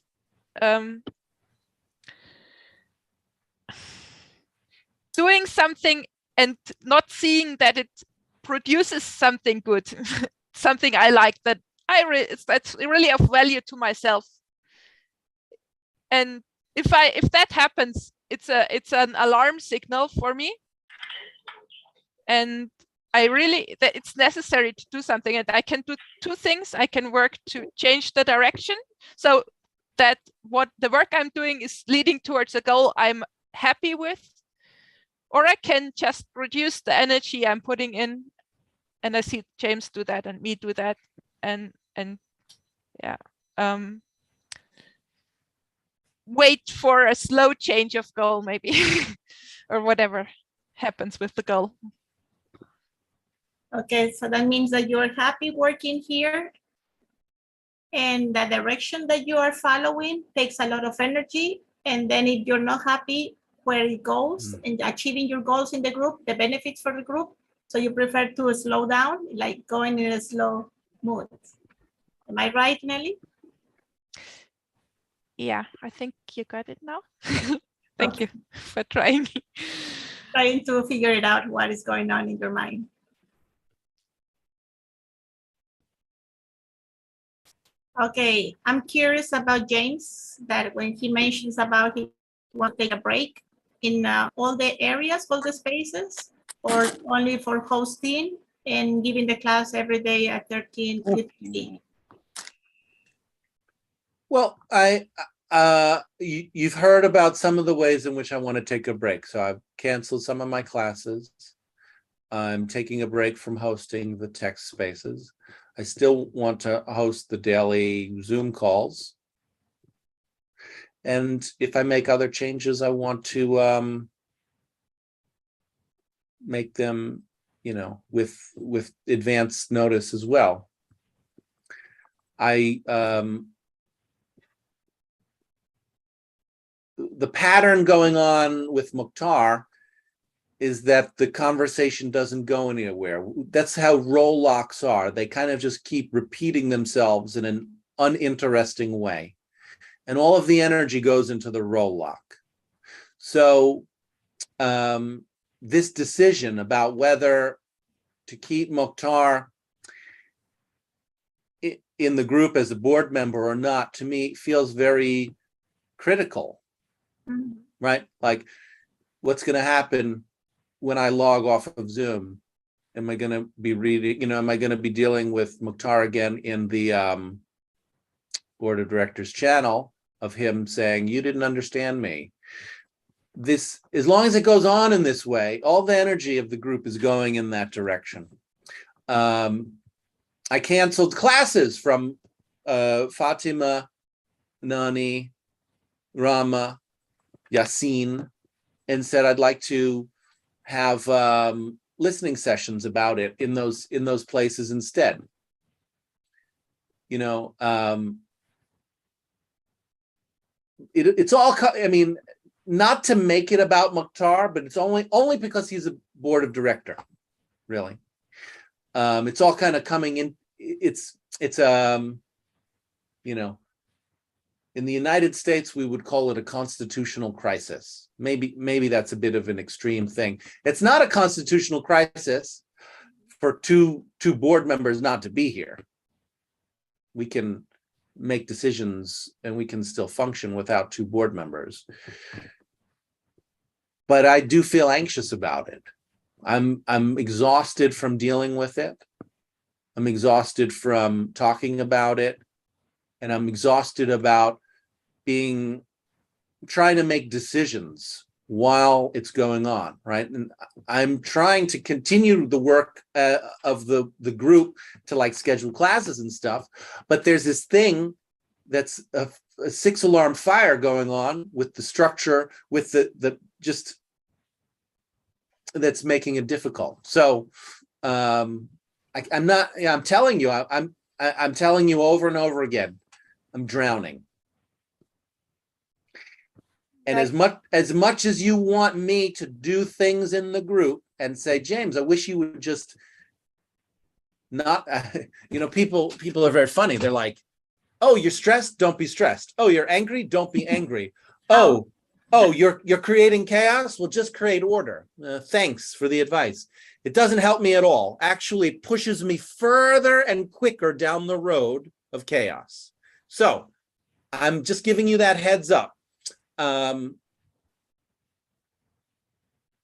S3: doing something and not seeing that it produces something good, something I like, that that's really of value to myself. And if that happens, it's an alarm signal for me, and that it's necessary to do something. And I can do two things. I can work to change the direction so that what the work I'm doing is leading towards a goal I'm happy with, or I can just reduce the energy I'm putting in. And I see James do that and me do that, and yeah, wait for a slow change of goal, maybe, or whatever happens with the goal.
S2: Okay, so that means that you're happy working here, and the direction that you are following takes a lot of energy. And then if you're not happy where it goes and achieving your goals in the group, the benefits for the group, so you prefer to slow down, like going in a slow mood. Am I right, Nelly?
S3: Yeah, I think you got it now. Thank you for trying.
S2: Trying to figure it out, what is going on in your mind. Okay, I'm curious about James, that when he mentions about he want to take a break in all the areas, all the spaces, or only for hosting and giving the class every day at 13:15.
S1: Well, you've heard about some of the ways in which I want to take a break. So I've canceled some of my classes. I'm taking a break from hosting the text spaces. I still want to host the daily Zoom calls. And if I make other changes, I want to make them, with advance notice as well. The pattern going on with Mukhtar is that the conversation doesn't go anywhere. That's how role locks are. They kind of just keep repeating themselves in an uninteresting way. and all of the energy goes into the roll lock. So this decision about whether to keep Mokhtar in the group as a board member or not, to me, feels very critical, right? Like, what's going to happen when I log off of Zoom? Am I going to be reading, am I going to be dealing with Mokhtar again in the board of directors channel of him saying, you didn't understand me? This, as long as it goes on in this way, all the energy of the group is going in that direction. I canceled classes from Fatima, Nani, Rama, Yasin, and said I'd like to have listening sessions about it in those places instead. It's all, I mean, not to make it about Mokhtar, but it's only because he's a board of director, really. It's all kind of coming in. It's in the United States, we would call it a constitutional crisis. Maybe that's a bit of an extreme thing. It's not a constitutional crisis for two board members not to be here. We can make decisions and we can still function without two board members. But I do feel anxious about it. I'm exhausted from dealing with it. I'm exhausted from talking about it. And I'm exhausted about trying to make decisions while it's going on, right? And I'm trying to continue the work of the group to like schedule classes and stuff. But there's this thing that's a 6-alarm fire going on with the structure, with the just that's making it difficult. So I'm telling you, I'm telling you over and over again, I'm drowning. And as much as you want me to do things in the group and say, James, I wish you would just not, people are very funny. They're like, oh, you're stressed, don't be stressed. Oh, you're angry, don't be angry. Oh, you're creating chaos? Well, just create order. Thanks for the advice. It doesn't help me at all. Actually, it pushes me further and quicker down the road of chaos. So I'm just giving you that heads up. I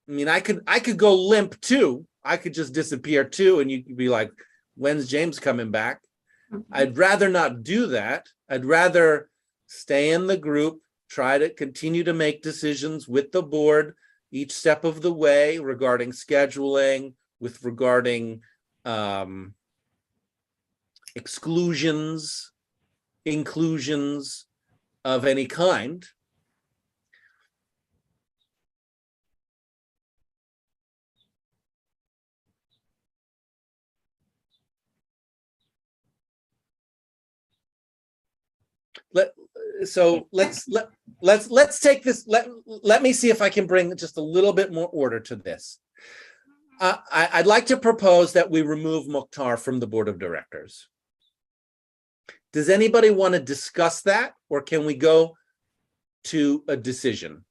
S1: mean, I could go limp too. I could just disappear too, and you could be like, when's James coming back? I'd rather not do that. I'd rather stay in the group, try to continue to make decisions with the board each step of the way regarding scheduling, regarding exclusions, inclusions of any kind. Let's take this. Let me see if I can bring just a little bit more order to this. I'd like to propose that we remove Mokhtar from the board of directors. Does anybody want to discuss that, or can we go to a decision?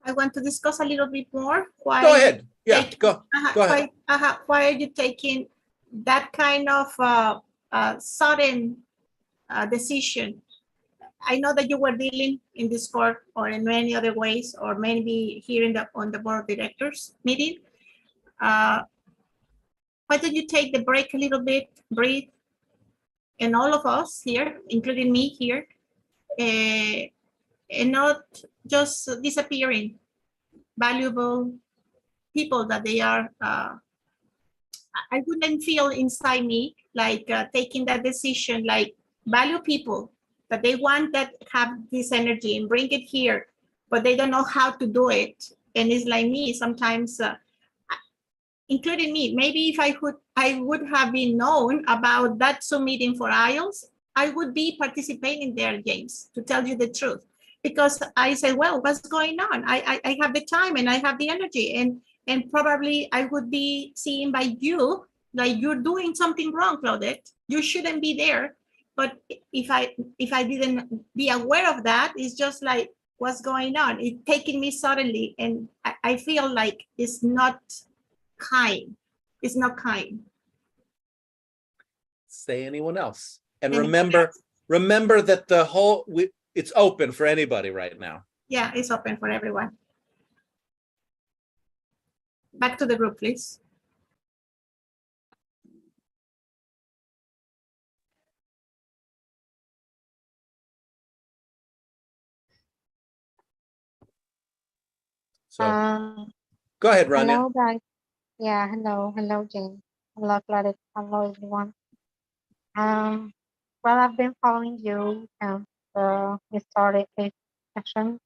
S2: I want to discuss a little bit more. Why?
S1: Go ahead. Yeah, go ahead.
S2: Why are you taking that kind of sudden decision? I know that you were dealing in Discord or in many other ways, or maybe here on the board of directors meeting. Why don't you take the break a little bit, breathe, and all of us here, including me here, and not just disappearing valuable people that they are. I wouldn't feel inside me like taking that decision, like value people that they want that have this energy and bring it here, but they don't know how to do it. And it's like me sometimes, including me, maybe if I would have been known about that Zoom meeting for IELTS, I would be participating there, James, to tell you the truth. Because I said, well, what's going on? I have the time and I have the energy, and probably I would be seen by you like you're doing something wrong, Claudette. You shouldn't be there. But if I didn't be aware of that, it's just like what's going on. It's taking me suddenly, and I feel like it's not kind. It's not kind.
S1: Say anyone else. And
S2: Anyone
S1: remember that it's open for anybody right now.
S2: Yeah, it's open for everyone. Back to the group, please.
S1: So
S6: Um,
S1: go ahead, Rania.
S6: hello, guys. Yeah, hello, James. Hello, Claudette. Hello, everyone. Well, I've been following you you started this session.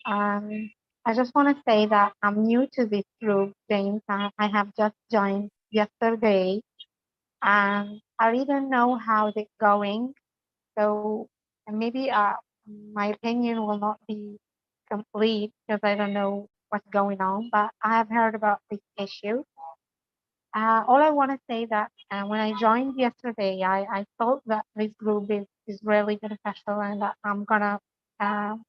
S6: I just want to say that I'm new to this group, James. I have just joined yesterday, and I really don't know how it's going. So maybe my opinion will not be complete because I don't know what's going on, but I have heard about this issue. All I want to say that when I joined yesterday, I thought that this group is really beneficial and that I'm gonna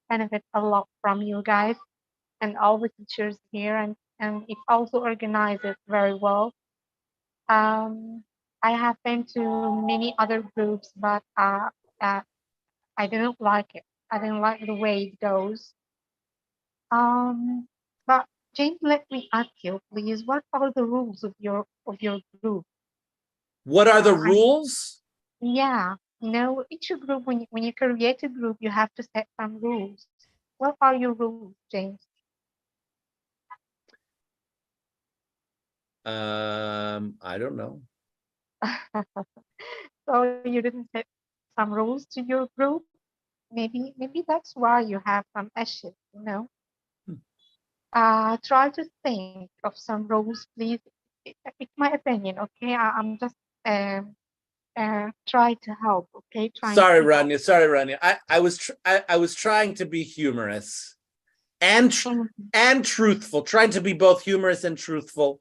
S6: benefit a lot from you guys and all the teachers here, and it also organizes very well. I have been to many other groups, but I didn't like it. I didn't like the way it goes. But James, let me ask you, please, what are the rules of your group?
S1: What are the rules?
S6: Yeah, each group, when you create a group, you have to set some rules. What are your rules, James?
S1: I don't know.
S6: So you didn't set some rules to your group? Maybe that's why you have some issues. Try to think of some rules, please. It's my opinion, okay? I'm just try to help, okay?
S1: Sorry, Rania. I was trying to be humorous and truthful, trying to be both humorous and truthful.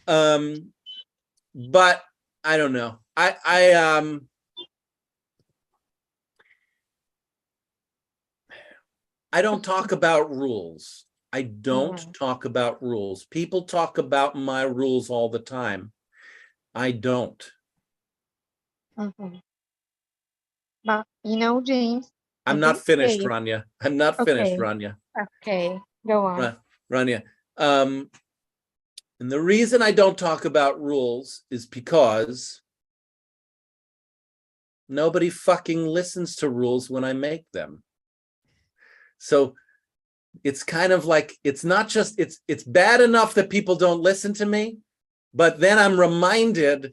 S1: But I don't know. I don't talk about rules. I don't talk about rules. People talk about my rules all the time. I don't.
S6: But James,
S1: I'm not finished, Rania. I'm not finished, Rania.
S6: Okay, go on.
S1: Rania. And the reason I don't talk about rules is because nobody fucking listens to rules when I make them. So it's kind of like, it's not just, it's bad enough that people don't listen to me, but then I'm reminded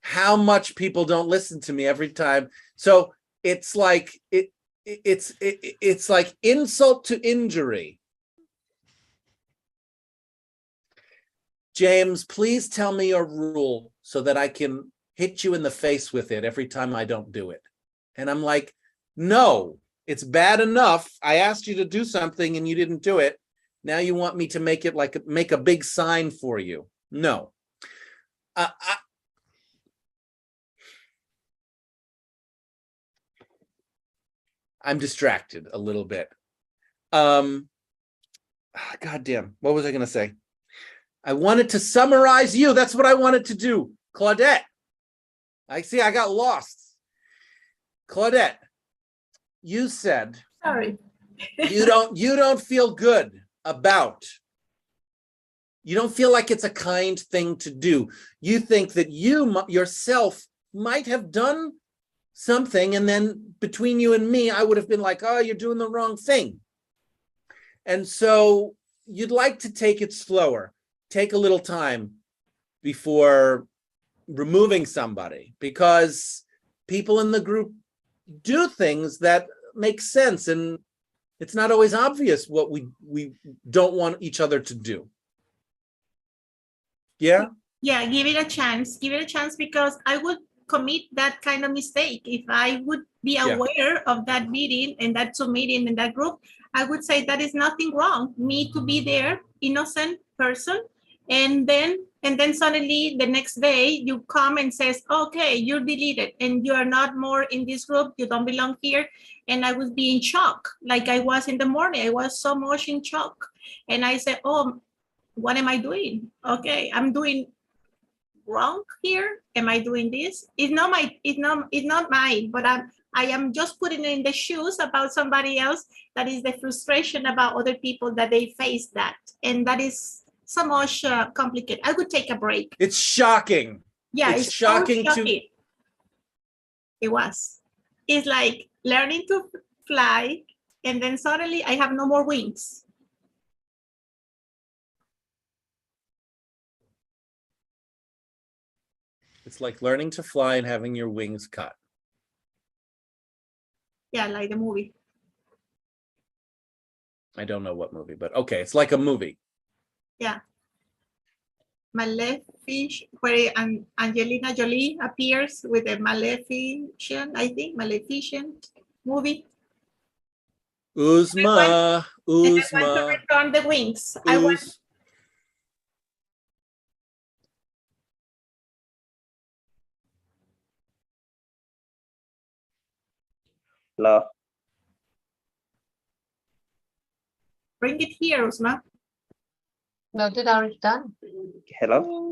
S1: how much people don't listen to me every time. So it's like, it's like insult to injury. James, please tell me a rule so that I can hit you in the face with it every time I don't do it. And I'm like, no, it's bad enough. I asked you to do something and you didn't do it. Now you want me to make it like, make a big sign for you. No. I'm distracted a little bit. Goddamn, what was I going to say? I wanted to summarize you. That's what I wanted to do. Claudette. I got lost. Claudette, you said,
S2: Sorry.
S1: you don't feel good about, you don't feel like it's a kind thing to do. You think that you yourself might have done something, and then between you and me, I would have been like, oh, you're doing the wrong thing. And so you'd like to take it slower, take a little time before removing somebody, because people in the group do things that make sense, and it's not always obvious what we don't want each other to do. Yeah?
S2: Yeah, give it a chance. Give it a chance, because I would commit that kind of mistake. If I would be aware of that meeting and that meeting in that group, I would say that is nothing wrong. Me to be there, innocent person, And then suddenly the next day you come and says, okay, you're deleted and you are not more in this group, you don't belong here. And I would be in shock, like I was in the morning. I was so much in shock. And I said, oh, what am I doing? Okay, I'm doing wrong here. Am I doing this? It's not mine, but I am just putting in the shoes about somebody else. That is the frustration about other people that they face that. And that is so much complicated. I would take a break.
S1: It's shocking.
S2: Yeah,
S1: It's
S2: it's
S1: shocking
S2: so
S1: to-
S2: shocking. It was. It's like learning to fly, and then suddenly I have no more wings.
S1: It's like learning to fly and having your wings cut.
S2: Yeah, like the movie.
S1: I don't know what movie, but okay, it's like a movie.
S2: Yeah. Maleficent, where Angelina Jolie appears with a Maleficent, I think, Maleficent movie.
S1: Uzma,
S2: And I went to
S1: Uzma,
S2: return the wings. I went,
S1: Uz.
S4: Hello.
S2: bring it here, Usma.
S6: No, did I done?
S4: Hello.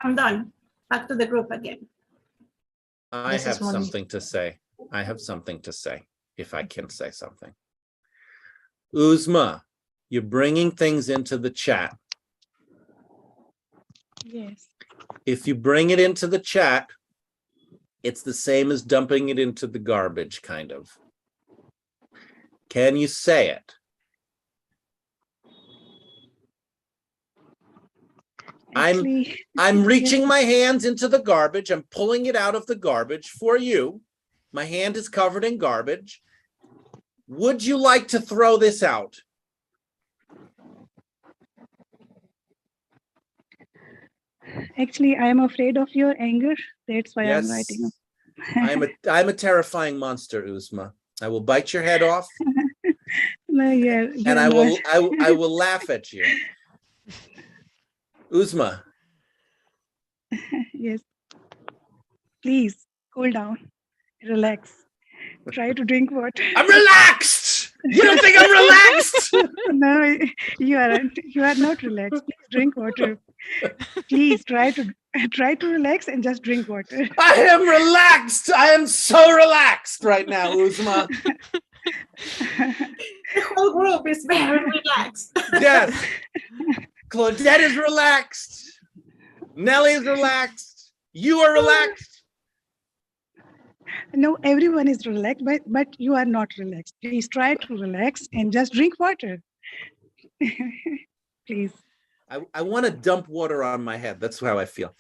S2: I'm done. Back to the group again.
S1: I
S6: This is
S1: have
S6: Monique.
S1: something to say. I have something to say, if I can say something. Uzma, you're bringing things into the chat.
S7: Yes.
S1: If you bring it into the chat, it's the same as dumping it into the garbage, kind of. Can you say it?
S7: Actually,
S1: I'm
S7: yes.
S1: reaching my hands into the garbage. I'm pulling it out of the garbage for you. My hand is covered in garbage. Would you like to throw this out?
S7: Actually, I am afraid of your anger. That's why I'm
S1: Yes.
S7: writing.
S1: I'm a terrifying monster, Uzma. I will bite your head off
S7: No, yeah,
S1: and
S7: you're
S1: I will
S7: not.
S1: I will laugh at you. Uzma,
S7: Yes. Please cool down. Relax. Try to drink water.
S1: I'm relaxed. You don't think I'm relaxed?
S7: No, you aren't. You are not relaxed. Please drink water. Please try to relax and just drink water.
S1: I am relaxed. I am so relaxed right now, Uzma.
S2: The whole group is very relaxed.
S1: Yes. Claudette is relaxed. Nelly is relaxed. You are relaxed.
S7: No, everyone is relaxed, but you are not relaxed. Please try to relax and just drink water. Please.
S1: I want to dump water on my head. That's how I feel.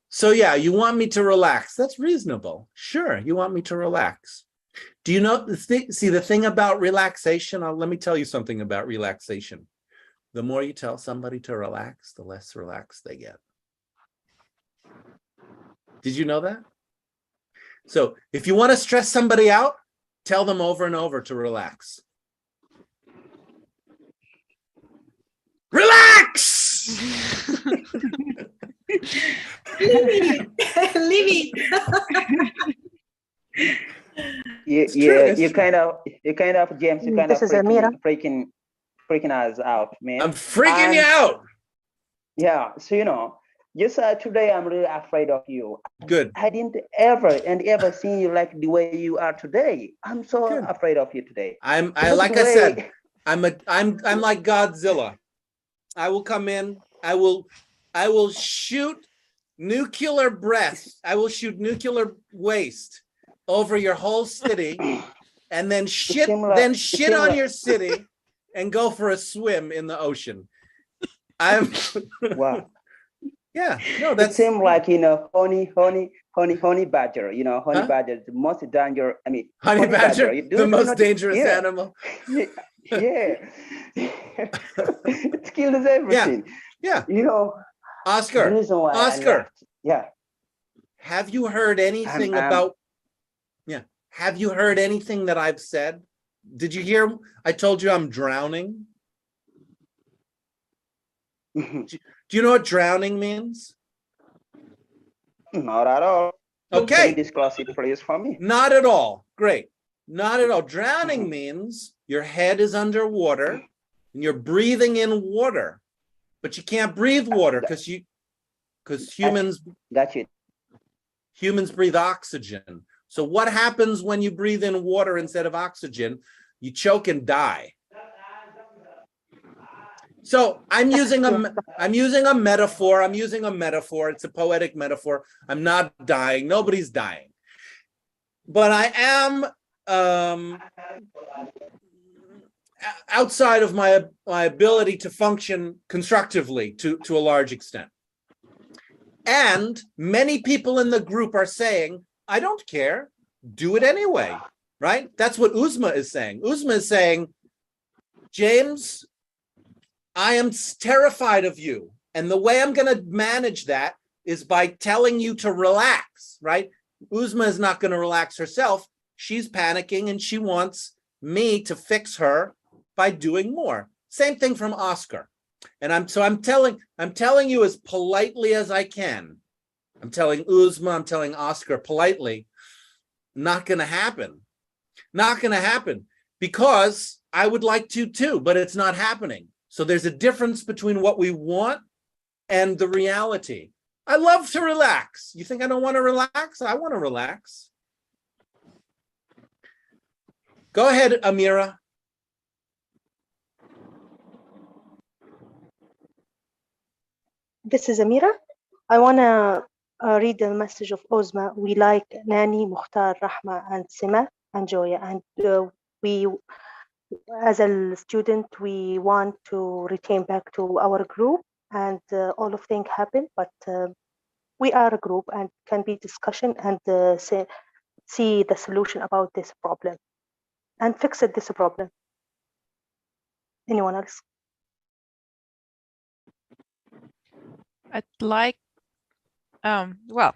S1: So yeah, you want me to relax. That's reasonable. Sure, you want me to relax. Do you know the thing? See, the thing about relaxation, let me tell you something about relaxation. The more you tell somebody to relax, the less relaxed they get. Did you know that? So if you want to stress somebody out, tell them over and over to relax. Relax!
S2: Leave it.
S1: It's true,
S8: Yeah,
S1: it's
S8: you
S1: true.
S8: kind of, James, you kind
S6: This
S8: of
S6: is Amira.
S8: freaking us out, man.
S1: I'm freaking you
S8: And-
S1: out.
S8: Yeah, so just today I'm really afraid of you.
S1: Good.
S8: I didn't ever see you like the way you are today. I'm so
S1: Good.
S8: afraid of you today.
S1: I
S8: Because
S1: like
S8: the
S1: I said,
S8: way-
S1: I'm like Godzilla. I will come in, I will shoot nuclear breath. I will shoot nuclear waste over your whole city and then shit
S8: seem like- it
S1: shit
S8: seem
S1: on
S8: like-
S1: your city and go for a swim in the ocean. I'm
S8: Wow.
S1: yeah, no,
S8: It
S1: that's
S8: seems like honey badger. Honey
S1: Huh?
S8: badger is the most dangerous. I mean,
S1: honey badger,
S8: You do
S1: the
S8: you
S1: most
S8: know-
S1: dangerous
S8: yeah.
S1: animal.
S8: Yeah. It kills everything.
S1: Yeah.
S8: The
S1: Oscar,
S8: reason why I
S1: Oscar.
S8: left- yeah.
S1: have you heard anything
S8: I'm-
S1: about have you heard anything that I've said? Did you hear I told you I'm drowning? Do you know what drowning means?
S8: Not at all. Can you
S1: Okay,
S8: disclose it, please, for me?
S1: not at all. Great. Not at all. Drowning means your head is underwater and you're breathing in water, but you can't breathe water because humans
S8: Got you.
S1: breathe oxygen. So what happens when you breathe in water instead of oxygen? You choke and die. So I'm using a metaphor. I'm using a metaphor. It's a poetic metaphor. I'm not dying. Nobody's dying. But I am outside of my ability to function constructively to a large extent. And many people in the group are saying, I don't care, do it anyway, right? That's what Uzma is saying. Uzma is saying, James, I am terrified of you. And the way I'm going to manage that is by telling you to relax, right? Uzma is not going to relax herself. She's panicking and she wants me to fix her by doing more. Same thing from Oscar. And I'm telling you as politely as I can. I'm telling Uzma, I'm telling Oscar politely, not going to happen. Not going to happen because I would like to too, but it's not happening. So there's a difference between what we want and the reality. I love to relax. You think I don't want to relax? I want to relax. Go ahead, Amira.
S9: This is Amira. I want to read the message of Ozma. We like Nani, Mukhtar, Rahma, and Sima, and Joya. And we, as a student, we want to return back to our group. And all of things happen, but we are a group and can be discussion and see the solution about this problem and fix it, this problem. Anyone else?
S3: I'd like, well,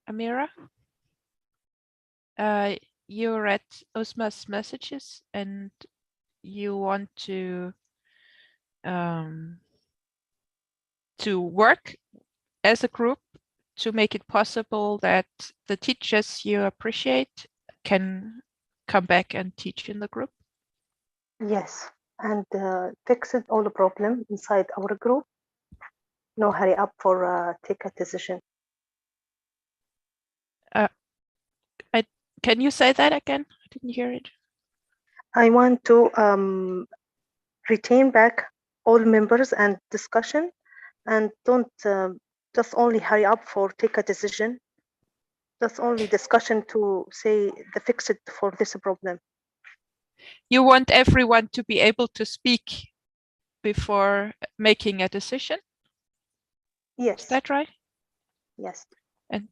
S3: Amira, you read Osma's messages and you want to work as a group to make it possible that the teachers you appreciate can come back and teach in the group?
S9: Yes, and fix it all the problem inside our group. No hurry up for take a decision.
S3: Can you say that again? I didn't hear it.
S9: I want to retain back all members and discussion, and don't just only hurry up for take a decision. Just only discussion to say the fix it for this problem.
S3: You want everyone to be able to speak before making a decision?
S9: Yes.
S3: Is that right?
S9: Yes.
S3: And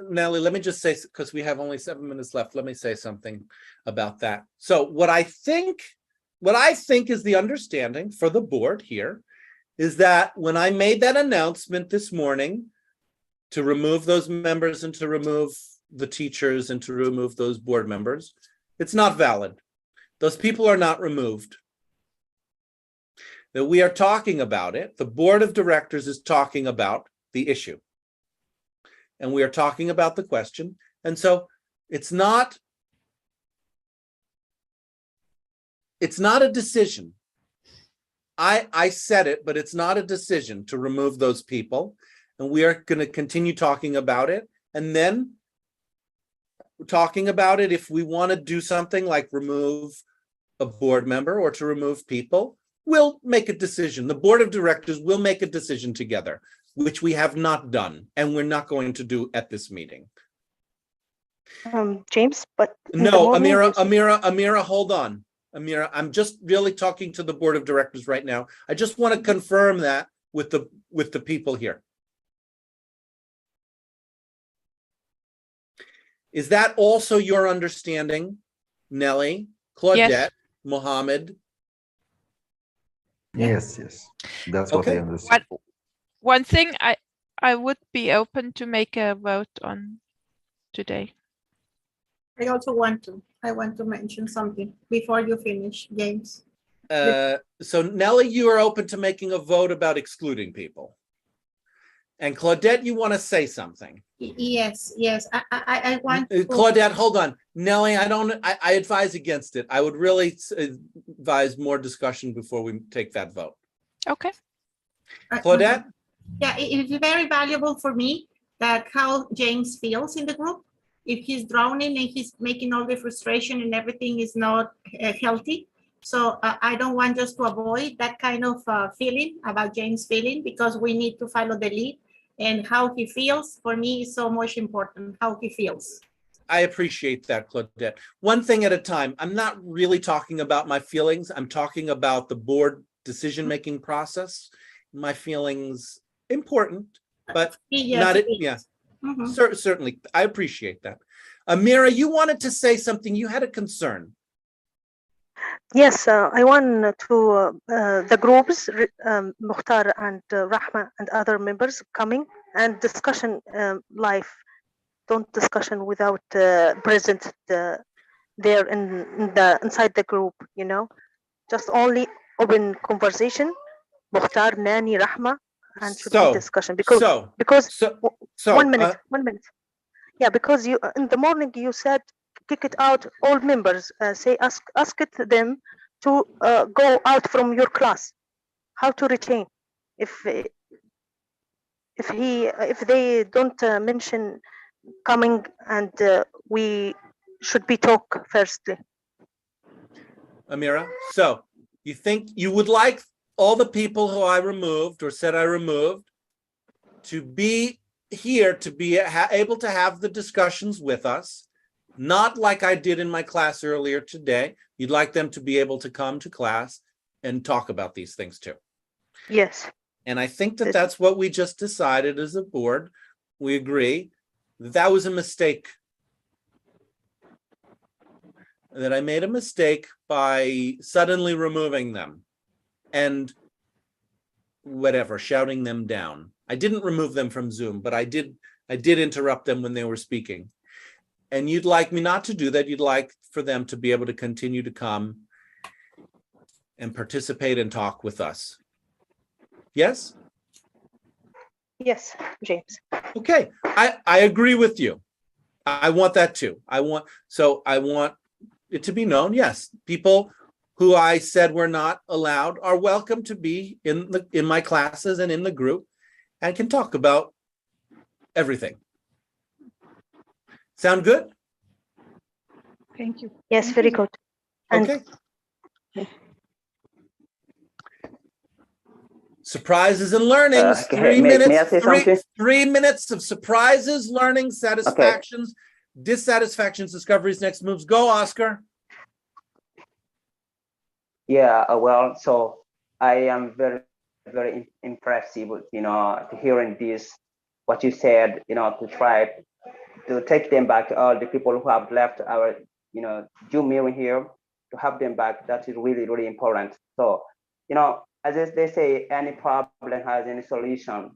S1: Nelly, let me just say, because we have only 7 minutes left, let me say something about that. So what I think is the understanding for the board here is that when I made that announcement this morning to remove those members and to remove the teachers and to remove those board members, it's not valid. Those people are not removed. That we are talking about it. The board of directors is talking about the issue. And we are talking about the question. And so it's not a decision. I said it, but it's not a decision to remove those people. And we are going to continue talking about it. And then talking about it, if we want to do something like remove a board member or to remove people, we'll make a decision. The board of directors will make a decision together, which we have not done, and we're not going to do at this meeting.
S9: James, but
S1: no, Amira, hold on. Amira, I'm just really talking to the board of directors right now. I just want to confirm that with the people here. Is that also your understanding, Nelly, Claudette,
S3: yes.
S1: Mohammed?
S5: Yes, that's what I understand.
S3: One thing I would be open to make a vote on today.
S2: I also want to. I want to mention something before you finish, James.
S1: So Nelly, you are open to making a vote about excluding people. And Claudette, you want to say something?
S2: Yes, yes. I want to.
S1: Claudette, hold on. Nelly, I advise against it. I would really advise more discussion before we take that vote.
S3: Okay.
S1: Claudette?
S2: Yeah, it's very valuable for me that how James feels in the group. If he's drowning and he's making all the frustration and everything is not healthy. So I don't want just to avoid that kind of feeling about James feeling, because we need to follow the lead, and how he feels for me is so much important, how he feels.
S1: I appreciate that, Claudette. One thing at a time. I'm not really talking about my feelings. I'm talking about the board decision-making process. My feelings important, but
S2: Yes,
S1: not it.
S2: it is.
S1: Yeah,
S2: Mhm.
S1: certainly. I appreciate that. Amira, you wanted to say something. You had a concern.
S9: Yes, I want to the groups, Mukhtar and Rahma and other members coming and discussion live. Don't discussion without present there in the inside the group. You know, just only open conversation. Mukhtar, Nani, Rahma, and should be discussion because one minute. Yeah, because you in the morning you said kick it out all members. Say ask it them to go out from your class. How to retain if they don't mention coming, and we should be talk firstly.
S1: Amira, so you think you would like all the people who I removed or said I removed to be here, to be able to have the discussions with us, not like I did in my class earlier today. You'd like them to be able to come to class and talk about these things too.
S9: Yes.
S1: And I think that that's what we just decided as a board. We agree that was a mistake. That I made a mistake by suddenly removing them and whatever, shouting them down. I didn't remove them from Zoom, but I did interrupt them when they were speaking. And you'd like me not to do that. You'd like for them to be able to continue to come and participate and talk with us. Yes?
S9: Yes, James.
S1: Okay, I agree with you. I want that too. I want it to be known, yes, people who I said were not allowed are welcome to be in my classes and in the group and can talk about everything. Sound good?
S7: Thank you.
S9: Yes,
S7: Thank
S9: very
S7: you.
S9: good.
S1: Okay. Surprises and learnings. 3 minutes.
S8: May I say something?
S1: 3 minutes of surprises, learning, satisfactions, dissatisfactions, discoveries, next moves. Go, Oscar.
S8: Yeah, well, so I am very, very impressed with, hearing this, what you said, to try to take them back, all the people who have left our, Zoom meeting here, to have them back. That is really, really important. So, as they say, any problem has any solution.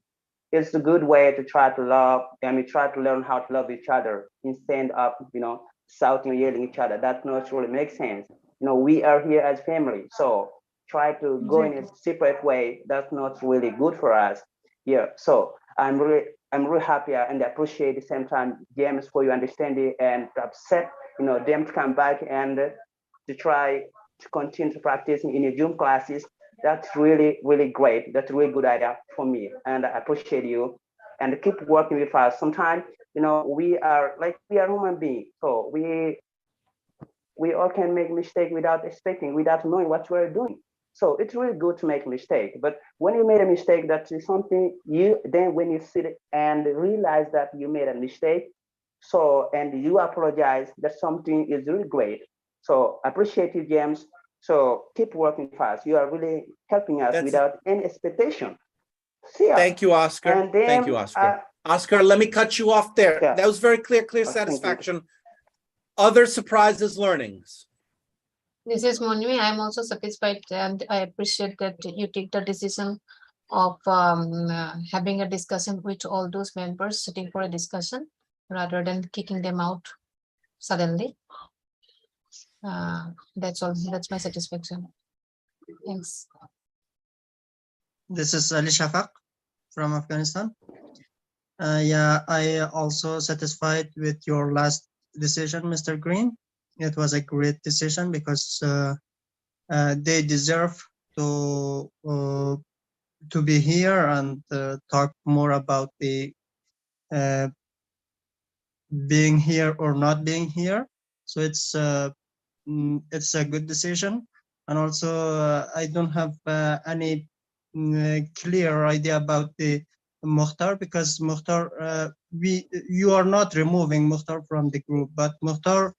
S8: It's a good way to try to love, and we try to learn how to love each other instead of, shouting or yelling each other. That not really makes sense. We are here as family, so try to go in a separate way. That's not really good for us. Yeah, so I'm really happy and appreciate at the same time, James, for your understanding and upset, them to come back and to try to continue to practice in your Zoom classes. That's really, really great. That's a really good idea for me, and I appreciate you. And keep working with us. Sometimes, we are human beings, so we all can make mistake without expecting, without knowing what we're doing. So it's really good to make a mistake. But when you made a mistake, that is something when you sit and realize that you made a mistake, and you apologize, that something is really great. So I appreciate you, James. So keep working fast. You are really helping us without any expectation. See ya.
S1: Thank you, Oscar.
S8: And then,
S1: thank you, Oscar. Oscar, let me cut you off there.
S8: Yeah.
S1: That was very clear satisfaction. Other surprises, learnings.
S10: This is Monmi. I'm also satisfied, and I appreciate that you take the decision of having a discussion with all those members sitting for a discussion rather than kicking them out suddenly. That's all. That's my satisfaction. Thanks.
S11: This is Ali Shafaq from Afghanistan. Yeah, I also satisfied with your last decision, Mr. Green. It was a great decision because they deserve to be here and talk more about the being here or not being here. So it's a good decision. And also, I don't have any clear idea about the Mukhtar, because Mukhtar, you are not removing Mukhtar from the group, but Mukhtar,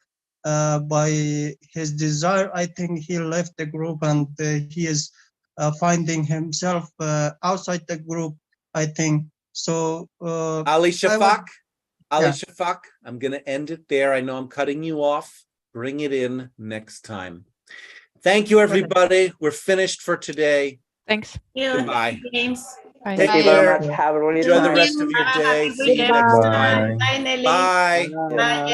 S11: by his desire, I think he left the group and he is finding himself outside the group, I think. So
S1: Ali Shafaq, Ali
S11: yeah.
S1: Shafaq, I'm going to end it there. I know I'm cutting you off. Bring it in next time. Thank you, everybody. We're finished for today.
S3: Thanks.
S1: Goodbye.
S2: James.
S3: Bye.
S8: Thank you
S1: Take
S8: very
S1: care.
S8: much. Have a really
S1: Enjoy the
S8: nice.
S1: rest of your day.
S2: Happy
S1: See you
S2: weekend.
S1: next
S5: Bye.
S1: time.
S2: Bye, Nelly.
S1: Bye.
S2: Bye.